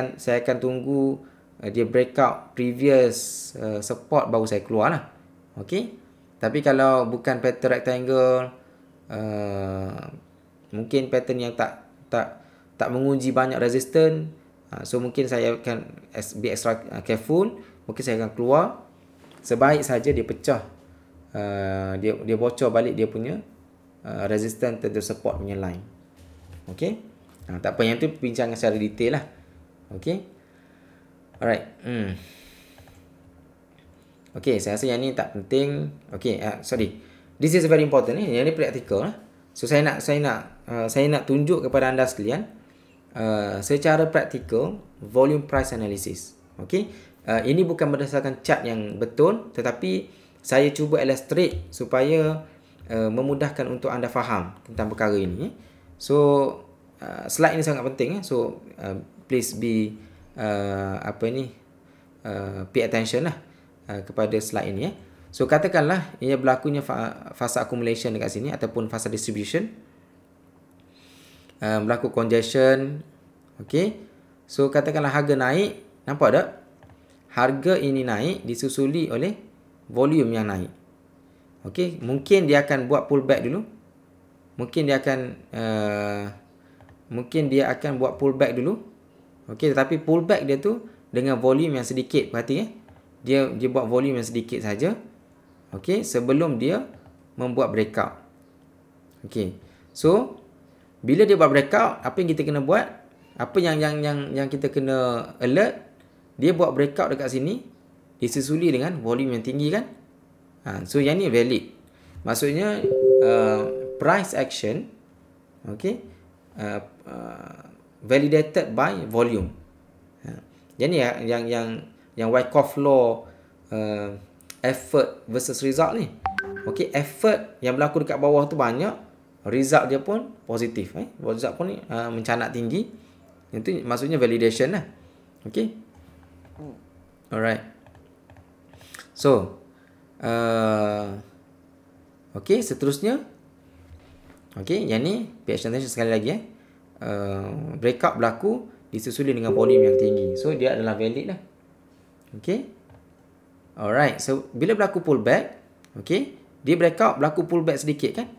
akan tunggu dia breakout previous support baru saya keluar lah. Okey, tapi kalau bukan pattern rectangle, mungkin pattern yang tak menguji banyak resistance, so mungkin saya akan be extra careful. Mungkin saya akan keluar. Sebaik saja dia pecah, dia bocor balik dia punya resistance to support punya line. Okey, tak apa, yang tu bincang secara detail lah. Okey, alright. Okey, saya rasa yang ni tak penting. Okey, sorry, this is very important ni. Yang ni practical lah. So saya nak tunjuk kepada anda sekalian secara praktikal volume price analysis. Okey, ini bukan berdasarkan chart yang betul, tetapi saya cuba illustrate supaya memudahkan untuk anda faham tentang perkara ini. So slide ini sangat penting. So please be pay attention lah kepada slide ini. So katakanlah ia berlakunya fasa accumulation dekat sini ataupun fasa distribution, berlaku congestion. Okey, so katakanlah harga naik, nampak tak? Harga ini naik disusuli oleh volume yang naik. Okey, mungkin dia akan buat pullback dulu. Mungkin dia akan buat pullback dulu. Okey, tetapi pullback dia tu dengan volume yang sedikit. Perhati dia buat volume yang sedikit saja. Okey, sebelum dia membuat breakout. Okey, so bila dia buat breakout, apa yang kita kena buat? Apa yang kita kena alert? Dia buat breakout dekat sini, disusuli dengan volume yang tinggi kan? So yang ni valid. Maksudnya price action, okay, validated by volume. Yang ni yang Wyckoff law, effort versus result ni. Okay, effort yang berlaku dekat bawah tu banyak, result dia pun positif. Result pun mencanak tinggi. Itu maksudnya validation lah. Okay. Alright. So, okay, seterusnya. Okay, yang ni pay attention sekali lagi. Breakout berlaku disusuli dengan volume yang tinggi. So, dia adalah valid lah. Okay. Alright. So, bila berlaku pullback, okay, dia breakout berlaku pullback sedikit kan?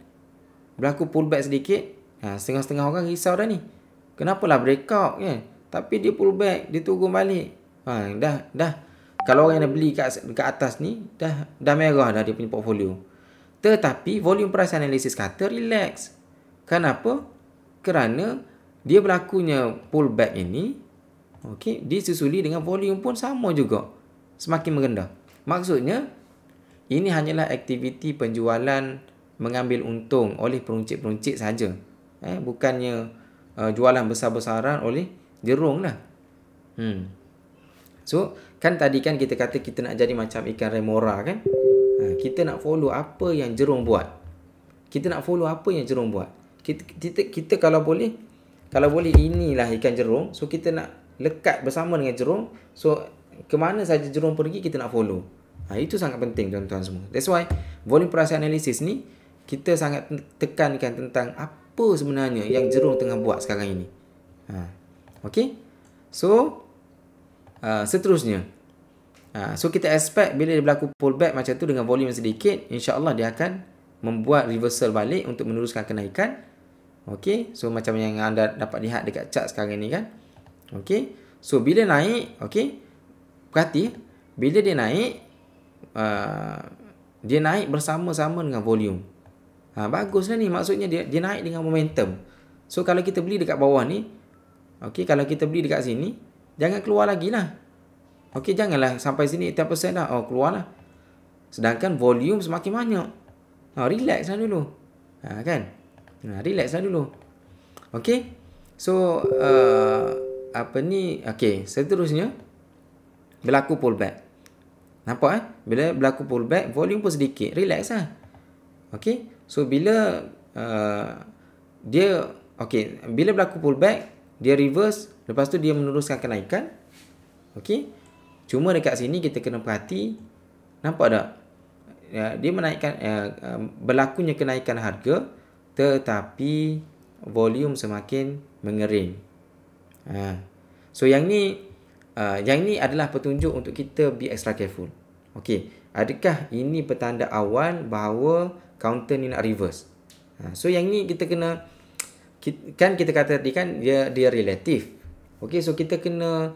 Berlaku pullback sedikit. Setengah-setengah orang risau dah ni. Kenapalah breakout kan? Tapi dia pullback, dia turun balik. Dah. Kalau orang yang beli kat atas ni, dah merah dah dia punya portfolio. Tetapi volume price analysis kata relax. Kenapa? Kerana dia berlakunya pullback ini, okay, disusuli dengan volume pun sama juga, semakin merendah. Maksudnya ini hanyalah aktiviti penjualan mengambil untung oleh peruncit-peruncit saja. Bukannya jualan besar-besaran oleh jerung lah. So, kan tadi kan kita kata kita nak jadi macam ikan remora kan? Kita nak follow apa yang jerung buat. Kita kalau boleh inilah ikan jerung. So, kita nak lekat bersama dengan jerung. So ke mana saja jerung pergi kita nak follow. Itu sangat penting tuan-tuan semua. That's why volume price analysis ni kita sangat tekankan tentang apa sebenarnya yang jerung tengah buat sekarang ini. Okay. So seterusnya, so kita expect bila dia berlaku pullback macam tu dengan volume yang sedikit, insya-Allah dia akan membuat reversal balik untuk meneruskan kenaikan. Okay. So macam yang anda dapat lihat dekat chart sekarang ni kan. Okay. So bila naik, okay, perhati bila dia naik bersama-sama dengan volume. Baguslah ni, maksudnya dia naik dengan momentum. So kalau kita beli dekat bawah ni, okay, kalau kita beli dekat sini, jangan keluar lagi lah. Okay, janganlah sampai sini 10% dah. Keluarlah. Sedangkan volume semakin banyak. Relax lah dulu. Kan? Relax lah dulu. Okay. So, okay, seterusnya, berlaku pullback. Nampak bila berlaku pullback, volume pun sedikit. Relax lah. Okay. So, bila bila berlaku pullback, dia reverse, lepas tu dia meneruskan kenaikan. Okey. Cuma dekat sini kita kena perhati, nampak tak? Dia menaikkan berlakunya kenaikan harga tetapi volume semakin mengering. So yang ni adalah petunjuk untuk kita be extra careful. Okey. Adakah ini petanda awal bahawa counter ni nak reverse? So yang ni kita kena, kan kita kata tadi kan dia relatif. Okey, so kita kena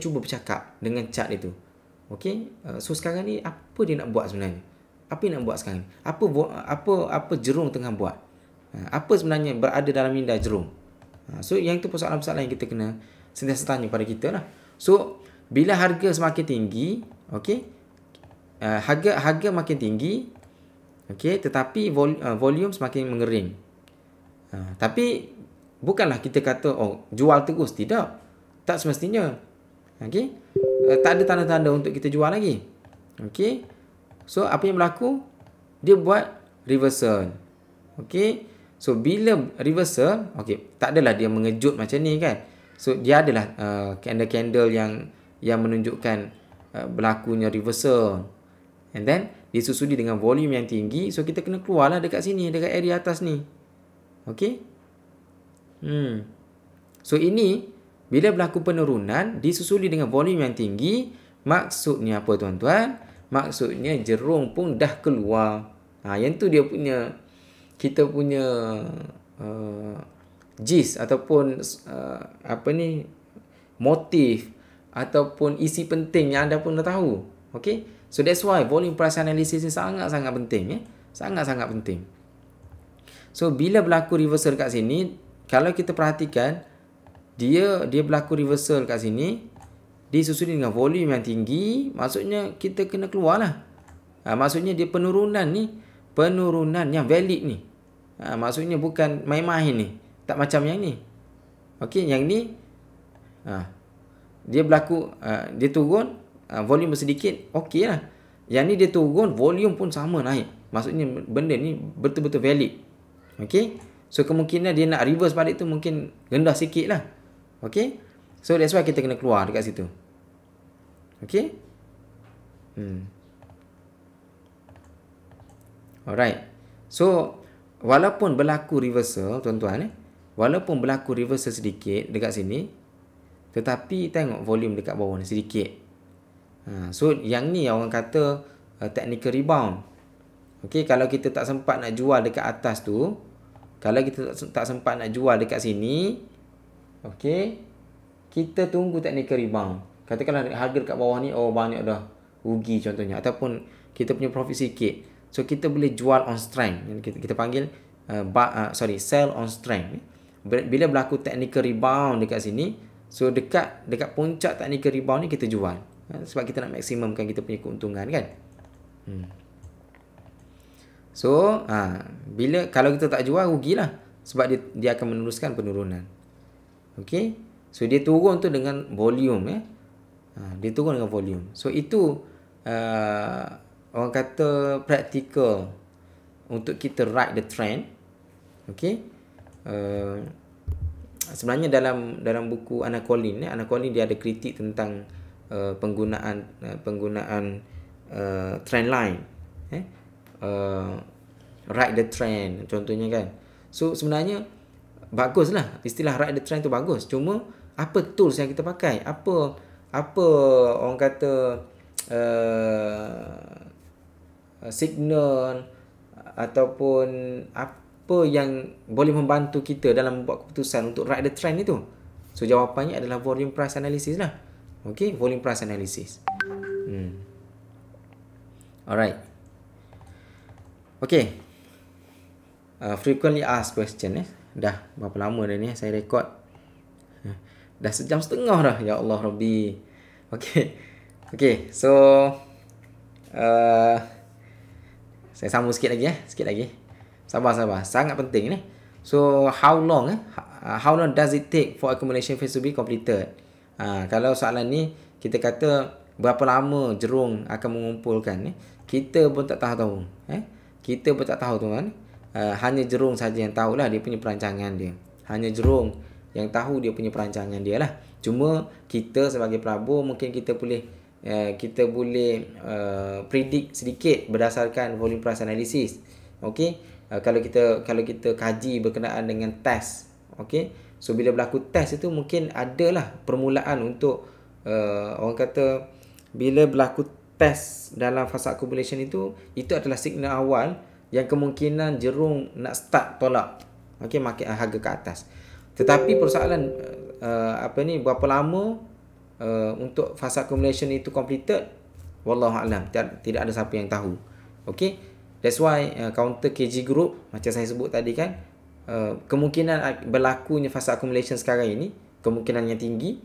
cuba bercakap dengan chart itu. Okey, so sekarang ni apa dia nak buat sebenarnya? Apa yang nak buat sekarang ni? Apa jerung tengah buat? Apa sebenarnya berada dalam minda jerung? So yang itu persoalan-persoalan yang kita kena sentiasa tanya pada kita lah. So bila harga semakin tinggi, okey, harga makin tinggi, okey, tetapi volume semakin mengering. Tapi bukanlah kita kata jual terus, tidak. Tak semestinya. Okey. Tak ada tanda-tanda untuk kita jual lagi. Okey. So apa yang berlaku? Dia buat reversal. Okey. So bila reversal, okey, tak adalah dia mengejut macam ni kan. So dia adalah candle-candle yang menunjukkan berlakunya reversal. And then disusuli dengan volume yang tinggi. So kita kena keluarlah dekat sini, dekat area atas ni. Okey. So ini bila berlaku penurunan disusuli dengan volume yang tinggi, maksudnya apa tuan-tuan? Maksudnya jerung pun dah keluar. Yang tu dia punya, kita punya gist ataupun motif ataupun isi penting yang anda pun dah tahu. Okey. So that's why volume price analysis ni sangat-sangat penting. Sangat-sangat penting. So bila berlaku reversal kat sini, kalau kita perhatikan, dia berlaku reversal kat sini, disusuli dengan volume yang tinggi, maksudnya kita kena keluar lah. Maksudnya dia penurunan yang valid ni. Maksudnya bukan main-main ni. Tak macam yang ni. Okey, yang ni dia berlaku, dia turun, volume sedikit, okey lah. Yang ni dia turun, volume pun sama naik. Maksudnya benda ni betul-betul valid. Okey. So kemungkinan dia nak reverse balik tu mungkin rendah sikit lah. Okey. So that's why kita kena keluar dekat situ. Okey. Alright. So walaupun berlaku reversal tuan-tuan, walaupun berlaku reversal sedikit dekat sini, tetapi tengok volume dekat bawah ni sedikit. So yang ni orang kata technical rebound. Okey, kalau kita tak sempat nak jual dekat atas tu, kalau kita tak sempat nak jual dekat sini, okey, kita tunggu technical rebound. Katakanlah harga dekat bawah ni banyak dah rugi contohnya, ataupun kita punya profit sikit. So kita boleh jual on strength. Kita panggil sell on strength. Bila berlaku technical rebound dekat sini, so dekat puncak technical rebound ni kita jual. Sebab kita nak maksimumkan kita punya keuntungan kan. So, kalau kita tak jual, rugilah. Sebab dia akan meneruskan penurunan. Okey. So, dia turun tu dengan volume. Dia turun dengan volume. So, itu orang kata practical untuk kita ride the trend. Okey. sebenarnya dalam buku Anna Collins, Anna Collins dia ada kritik tentang penggunaan trend line, ride the trend contohnya kan. So sebenarnya baguslah istilah ride the trend tu bagus. Cuma apa tools yang kita pakai? Apa orang kata signal ataupun apa yang boleh membantu kita dalam membuat keputusan untuk ride the trend itu? So jawapannya adalah volume price analysis lah. Okay, volume price analysis. Alright. Okay. Frequently asked question Dah berapa lama dah ni saya rekod? Dah 1.5 jam dah. Ya Allah Rabbi. Okay, so saya sambung sikit lagi sikit lagi. Sabar. Sangat penting ni. So how long does it take for accumulation phase to be completed? Kalau soalan ni kita kata berapa lama jerung akan mengumpulkan kita pun tak tahu. Kita pun tak tahu tuan. Hanya jerung saja yang tahulah dia punya perancangan dia. Hanya jerung yang tahu dia punya perancangan dia lah. Cuma kita sebagai pelabur mungkin kita boleh predict sedikit berdasarkan volume price analysis. Okey. Kalau kita kaji berkenaan dengan test. Okey. So bila berlaku test itu mungkin adalah permulaan untuk orang kata bila berlaku test dalam fasa accumulation itu adalah signal awal yang kemungkinan jerung nak start tolak. Okey, market harga ke atas. Tetapi persoalan berapa lama untuk fasa accumulation itu completed, wallahu alam, tidak ada siapa yang tahu. Okey, that's why counter KG group macam saya sebut tadi kan, kemungkinan berlakunya fasa accumulation sekarang ini kemungkinan yang tinggi,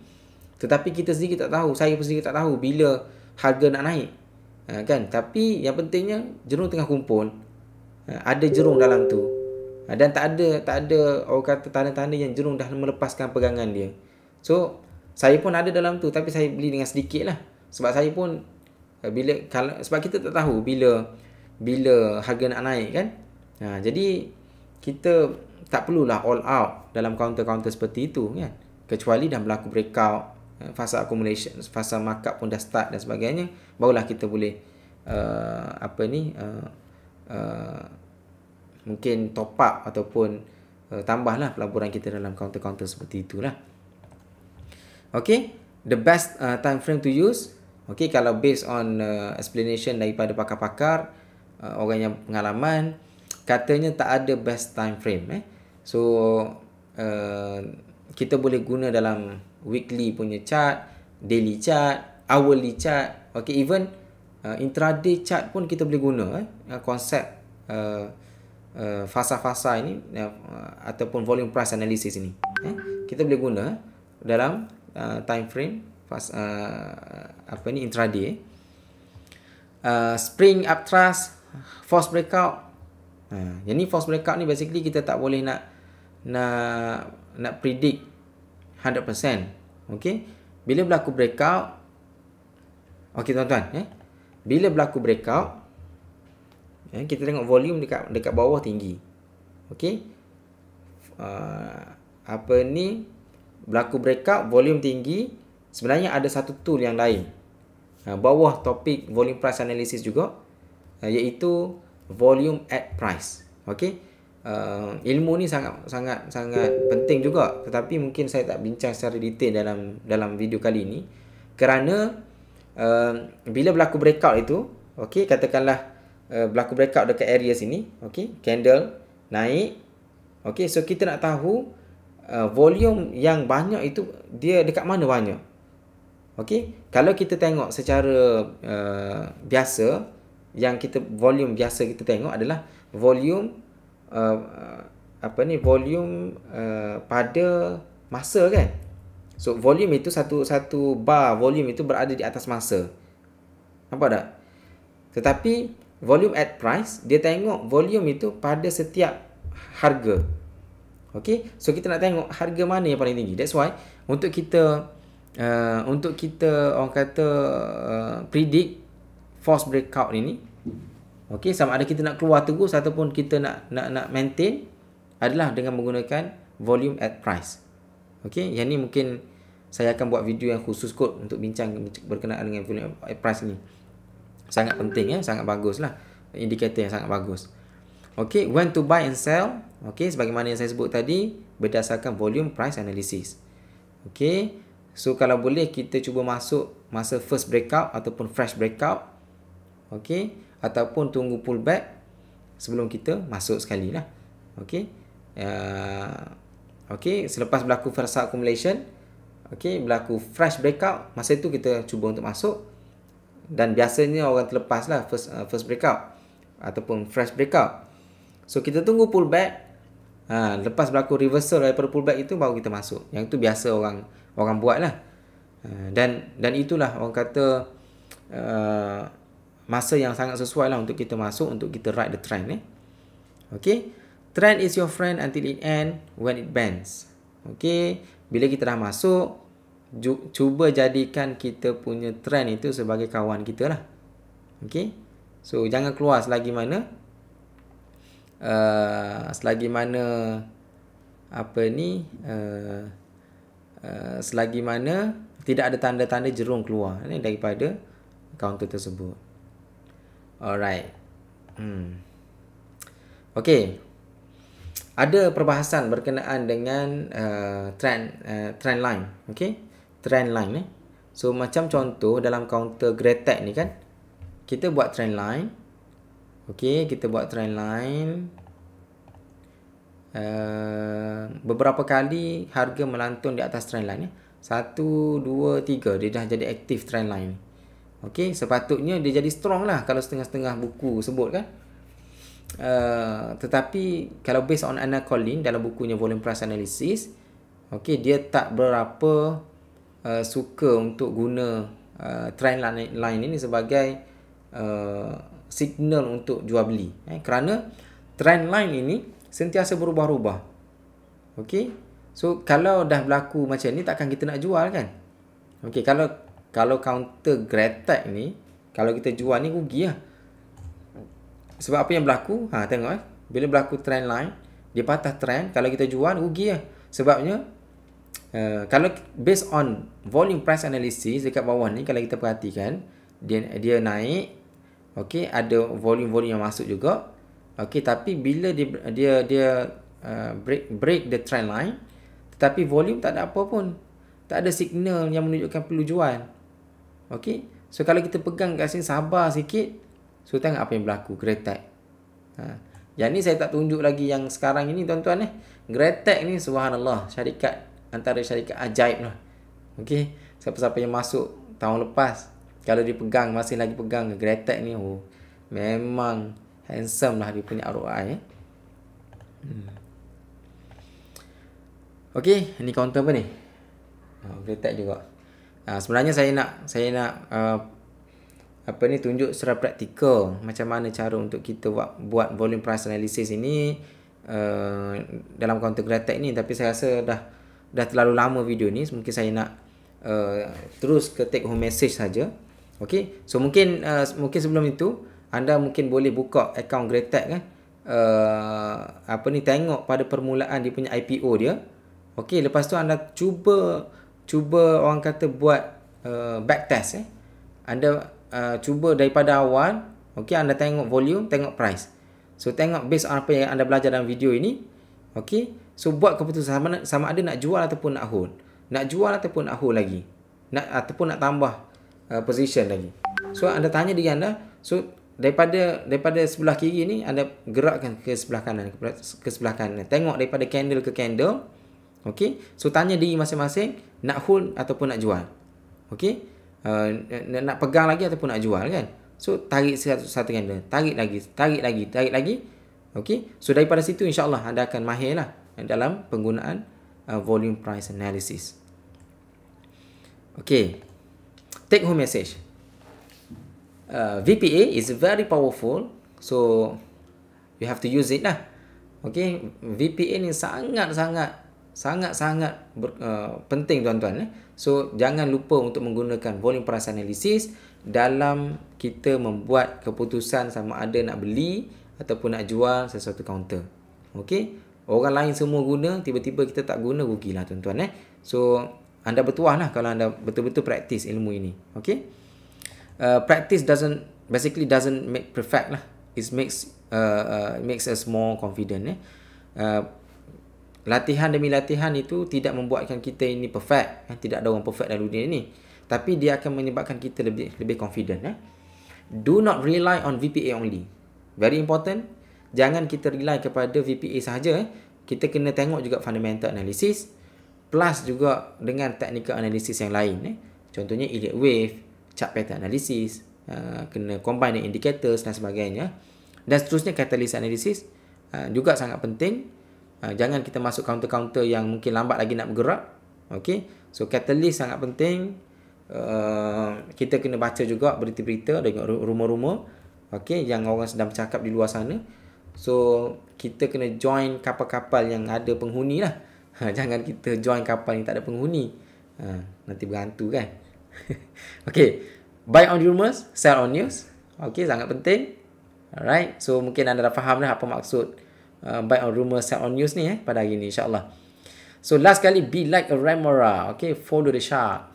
tetapi kita sendiri tak tahu, saya pun sendiri tak tahu bila harga nak naik, kan. Tapi yang pentingnya jerung tengah kumpul, ada jerung dalam tu, dan tak ada orang kata tanda-tanda yang jerung dah melepaskan pegangan dia. So saya pun ada dalam tu, tapi saya beli dengan sedikit lah, sebab saya pun sebab kita tak tahu bila harga nak naik kan. Jadi kita tak perlulah all out dalam counter-counter seperti itu kan, kecuali dah berlaku breakout, fasa accumulation, fasa markup pun dah start dan sebagainya, barulah kita boleh mungkin top up ataupun tambahlah pelaburan kita dalam counter-counter seperti itulah. Okay, the best time frame to use. Okay, kalau based on explanation daripada pakar-pakar, orang yang pengalaman, katanya tak ada best time frame. So kita boleh guna dalam weekly punya chart, daily chart, hourly chart. Okay, even intraday chart pun kita boleh guna konsep fasa-fasa ini ataupun volume price analysis ini. Kita boleh guna dalam time frame intraday. Spring upthrust, false breakout. Yang ni false breakout ni basically kita tak boleh nak predict 100%. Okey, bila berlaku breakout, okey tuan-tuan, bila berlaku breakout, kita tengok volume dekat bawah tinggi. Okey, berlaku breakout, volume tinggi. Sebenarnya ada satu tool yang lain bawah topik volume price analysis juga, iaitu volume at price. Okey, ilmu ni sangat penting juga, tetapi mungkin saya tak bincang secara detail dalam video kali ini, kerana bila berlaku breakout itu, okey, katakanlah berlaku breakout dekat area sini, okey, candle naik, okey, so kita nak tahu volume yang banyak itu dia dekat mana banyak. Okey, kalau kita tengok secara biasa, volume biasa kita tengok adalah volume volume pada masa kan. So volume itu satu bar volume itu berada di atas masa. Nampak tak? Tetapi volume at price, dia tengok volume itu pada setiap harga. Okey, so kita nak tengok harga mana yang paling tinggi. That's why untuk kita orang kata predict false breakout ini, okey, sama ada kita nak keluar terus ataupun kita nak maintain, adalah dengan menggunakan volume at price. Okey, yang ni mungkin saya akan buat video yang khusus kot untuk bincang berkenaan dengan volume price ni. Sangat penting sangat baguslah. Indikator yang sangat bagus. Okey, when to buy and sell. Okey, sebagaimana yang saya sebut tadi, berdasarkan volume price analysis. Okey, so kalau boleh kita cuba masuk masa first breakout ataupun fresh breakout. Okey, ataupun tunggu pullback sebelum kita masuk sekali lah. Okey. Okey, selepas berlaku first accumulation, okey, berlaku fresh breakout, masa itu kita cuba untuk masuk. Dan biasanya orang terlepas lah first breakout ataupun fresh breakout. So kita tunggu pullback. Lepas berlaku reversal daripada pullback itu baru kita masuk. Yang itu biasa orang buat lah. Dan itulah orang kata masa yang sangat sesuai lah untuk kita masuk, untuk kita ride the trend. Okay. Trend is your friend until it end when it bends. Okay. Bila kita dah masuk, cuba jadikan kita punya trend itu sebagai kawan kita lah. Okay. So jangan keluar selagi mana selagi mana tidak ada tanda-tanda jerung keluar daripada counter tersebut. Alright. Okay. Ada perbahasan berkenaan dengan trend line. Okay. Trend line. So macam contoh dalam counter Gretek ni kan, kita buat trend line. Okay, kita buat trend line. Beberapa kali harga melantun di atas trend line. 1, 2, 3. Dia dah jadi aktif trend line. Okay, sepatutnya dia jadi strong lah kalau setengah-setengah buku sebut kan. Tetapi kalau based on Anna Collin dalam bukunya Volume Price Analysis, okay, dia tak berapa suka untuk guna trend line ini sebagai signal untuk jual beli. Kerana trend line ini sentiasa berubah-ubah. Okay. So kalau dah berlaku macam ni, takkan kita nak jual kan. Okay, kalau counter Gretek ni, kalau kita jual ni rugi lah. Sebab apa yang berlaku? Tengok bila berlaku trend line, dia patah trend, kalau kita jual rugi lah. Sebabnya kalau based on volume price analysis dekat bawah ni, kalau kita perhatikan, dia naik. Okey, ada volume-volume yang masuk juga. Okey, tapi bila dia break the trend line, tetapi volume tak ada apa pun. Tak ada signal yang menunjukkan perlu jual. Okey. So kalau kita pegang kat sini, sabar sikit. So tengok apa yang berlaku Gretek. Yang ni saya tak tunjuk lagi yang sekarang ini tuan-tuan Gretek ni subhanallah, syarikat antara syarikat ajaib lah. Okey, siapa-siapa yang masuk tahun lepas, kalau dia pegang, masih lagi pegang Gretek ni, memang handsome lah dia punya ROI. Okey, ni counter apa ni? Gretek juga. Sebenarnya saya nak tunjuk secara praktikal macam mana cara untuk kita buat volume price analysis ini dalam counter Gretek ni. Tapi saya rasa dah terlalu lama video ni. Mungkin saya nak terus ke take home message saja. Okey, so mungkin sebelum itu anda mungkin boleh buka akaun Gretek kan. Tengok pada permulaan dia punya IPO dia. Okey, lepas tu anda cuba orang kata buat back test Anda cuba daripada awal. Okey, anda tengok volume, tengok price. So tengok based on apa yang anda belajar dalam video ini. Okey, so buat keputusan sama ada nak jual ataupun nak hold. Nak jual ataupun nak hold lagi. Ataupun nak tambah position lagi. So anda tanya diri anda, so daripada sebelah kiri ni anda gerakkan ke sebelah kanan, ke sebelah kanan. Tengok daripada candle ke candle. Okey, so tanya diri masing-masing nak hold ataupun nak jual. Okey, nak pegang lagi ataupun nak jual kan. So tarik satu candle, tarik lagi. Okey, so daripada situ insya-Allah anda akan mahir lah dalam penggunaan volume price analysis. Okey, take home message. VPA is very powerful, so you have to use it lah. Okey, VPA ni sangat penting tuan-tuan. So jangan lupa untuk menggunakan volume price analysis dalam kita membuat keputusan sama ada nak beli ataupun nak jual sesuatu counter. Okey, Orang lain semua guna, tiba-tiba kita tak guna, rugilah tuan-tuan. So, anda bertuah lah kalau anda betul-betul praktis ilmu ini. Okay? Practice doesn't make perfect lah. It makes us more confident. Latihan demi latihan itu tidak membuatkan kita ini perfect. Tidak ada orang perfect dalam dunia ini. Tapi dia akan menyebabkan kita lebih confident. Do not rely on VPA only. Very important. Jangan kita rely kepada VPA sahaja. Kita kena tengok juga fundamental analysis plus juga dengan technical analysis yang lain. Contohnya Elliott wave, chart pattern analysis, kena combine dengan indicators dan sebagainya. Dan seterusnya catalyst analysis juga sangat penting. Jangan kita masuk counter-counter yang mungkin lambat lagi nak bergerak. Okay? So catalyst sangat penting. Kita kena baca juga berita-berita dengan rumor-rumor, okay, yang orang sedang bercakap di luar sana. So kita kena join kapal-kapal yang ada penghuni lah. Jangan kita join kapal yang tak ada penghuni. Nanti berhantu kan. Okay, buy on rumors, sell on news. Okay, sangat penting. Alright, so mungkin anda dah faham dah apa maksud buy on rumors, sell on news ni pada hari ni, insyaAllah. So last kali, be like a remora. Okay, follow the shark.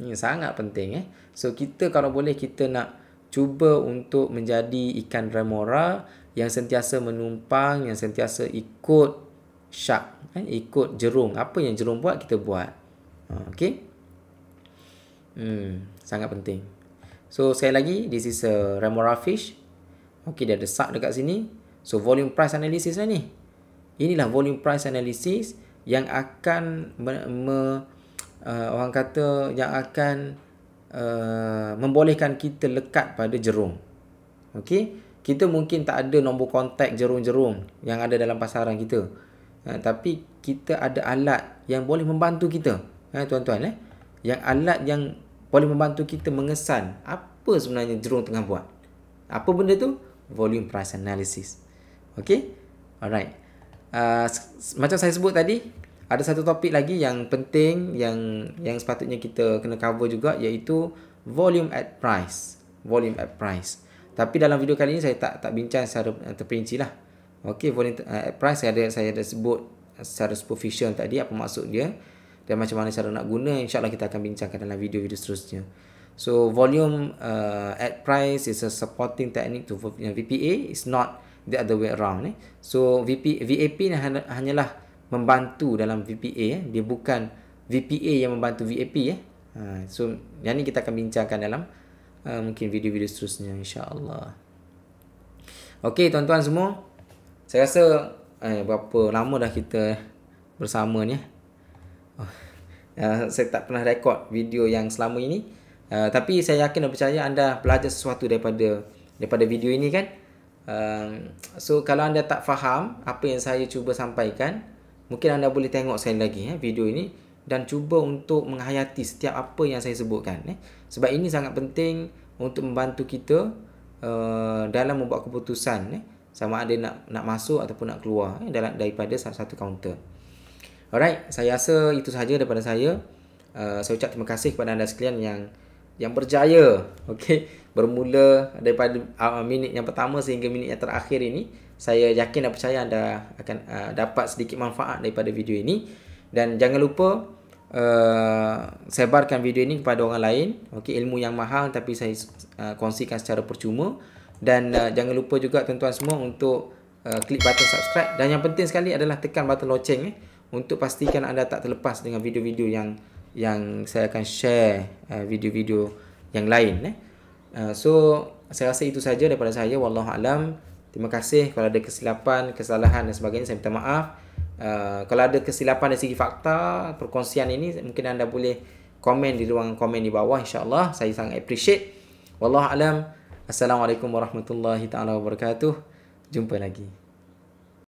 Ini sangat penting. So kita kalau boleh, kita nak cuba untuk menjadi ikan remora yang sentiasa menumpang, yang sentiasa ikut shark, ikut jerung. Apa yang jerung buat, kita buat. Okay. Sangat penting. So sekali lagi, this is a remora fish. Okay, dia ada shark dekat sini. So volume price analysis lah ni. Inilah volume price analysis yang akan orang kata yang akan membolehkan kita lekat pada jerung. Okay. Kita mungkin tak ada nombor kontak jerung-jerung yang ada dalam pasaran kita. Tapi kita ada alat yang boleh membantu kita. Tuan-tuan. Yang alat yang boleh membantu kita mengesan apa sebenarnya jerung tengah buat. Apa benda tu? Volume price analysis. Okay? Alright. Macam saya sebut tadi, ada satu topik lagi yang penting yang sepatutnya kita kena cover juga, iaitu volume at price. Volume at price. Tapi dalam video kali ini saya tak bincang secara terperinci lah. Okey, volume at price saya ada sebut secara superficial tadi apa maksud dia dan macam mana cara nak guna. InsyaAllah kita akan bincangkan dalam video-video seterusnya. So volume at price is a supporting technique to VPA. It's not the other way around. So VAP ni hanyalah membantu dalam VPA. Dia bukan VPA yang membantu VAP. So yang ni kita akan bincangkan dalam mungkin video-video seterusnya, insyaAllah. Okey, tuan-tuan semua. Saya rasa berapa lama dah kita bersama ni. Saya tak pernah rekod video yang selama ini. Tapi saya yakin dan percaya anda belajar sesuatu daripada video ini kan. So kalau anda tak faham apa yang saya cuba sampaikan, mungkin anda boleh tengok sekali lagi video ini dan cuba untuk menghayati setiap apa yang saya sebutkan. Sebab ini sangat penting untuk membantu kita dalam membuat keputusan sama ada nak masuk ataupun nak keluar daripada satu kaunter. Alright, saya rasa itu sahaja daripada saya. Saya ucap terima kasih kepada anda sekalian yang berjaya, bermula daripada minit yang pertama sehingga minit yang terakhir ini. Saya yakin dan percaya anda akan dapat sedikit manfaat daripada video ini. Dan jangan lupa sebarkan video ini kepada orang lain. Ilmu yang mahal tapi saya kongsikan secara percuma. Dan jangan lupa juga tuan-tuan semua untuk klik button subscribe. Dan yang penting sekali adalah tekan button loceng untuk pastikan anda tak terlepas dengan video-video yang saya akan share video-video yang lain. So saya rasa itu saja daripada saya. Wallahualam. Terima kasih. Kalau ada kesilapan, kesalahan dan sebagainya, saya minta maaf. Kalau ada kesilapan dari segi fakta perkongsian ini, mungkin anda boleh komen di ruangan komen di bawah, insyaAllah. Saya sangat appreciate. Wallahualam. Assalamualaikum warahmatullahi taala wabarakatuh. Jumpa lagi.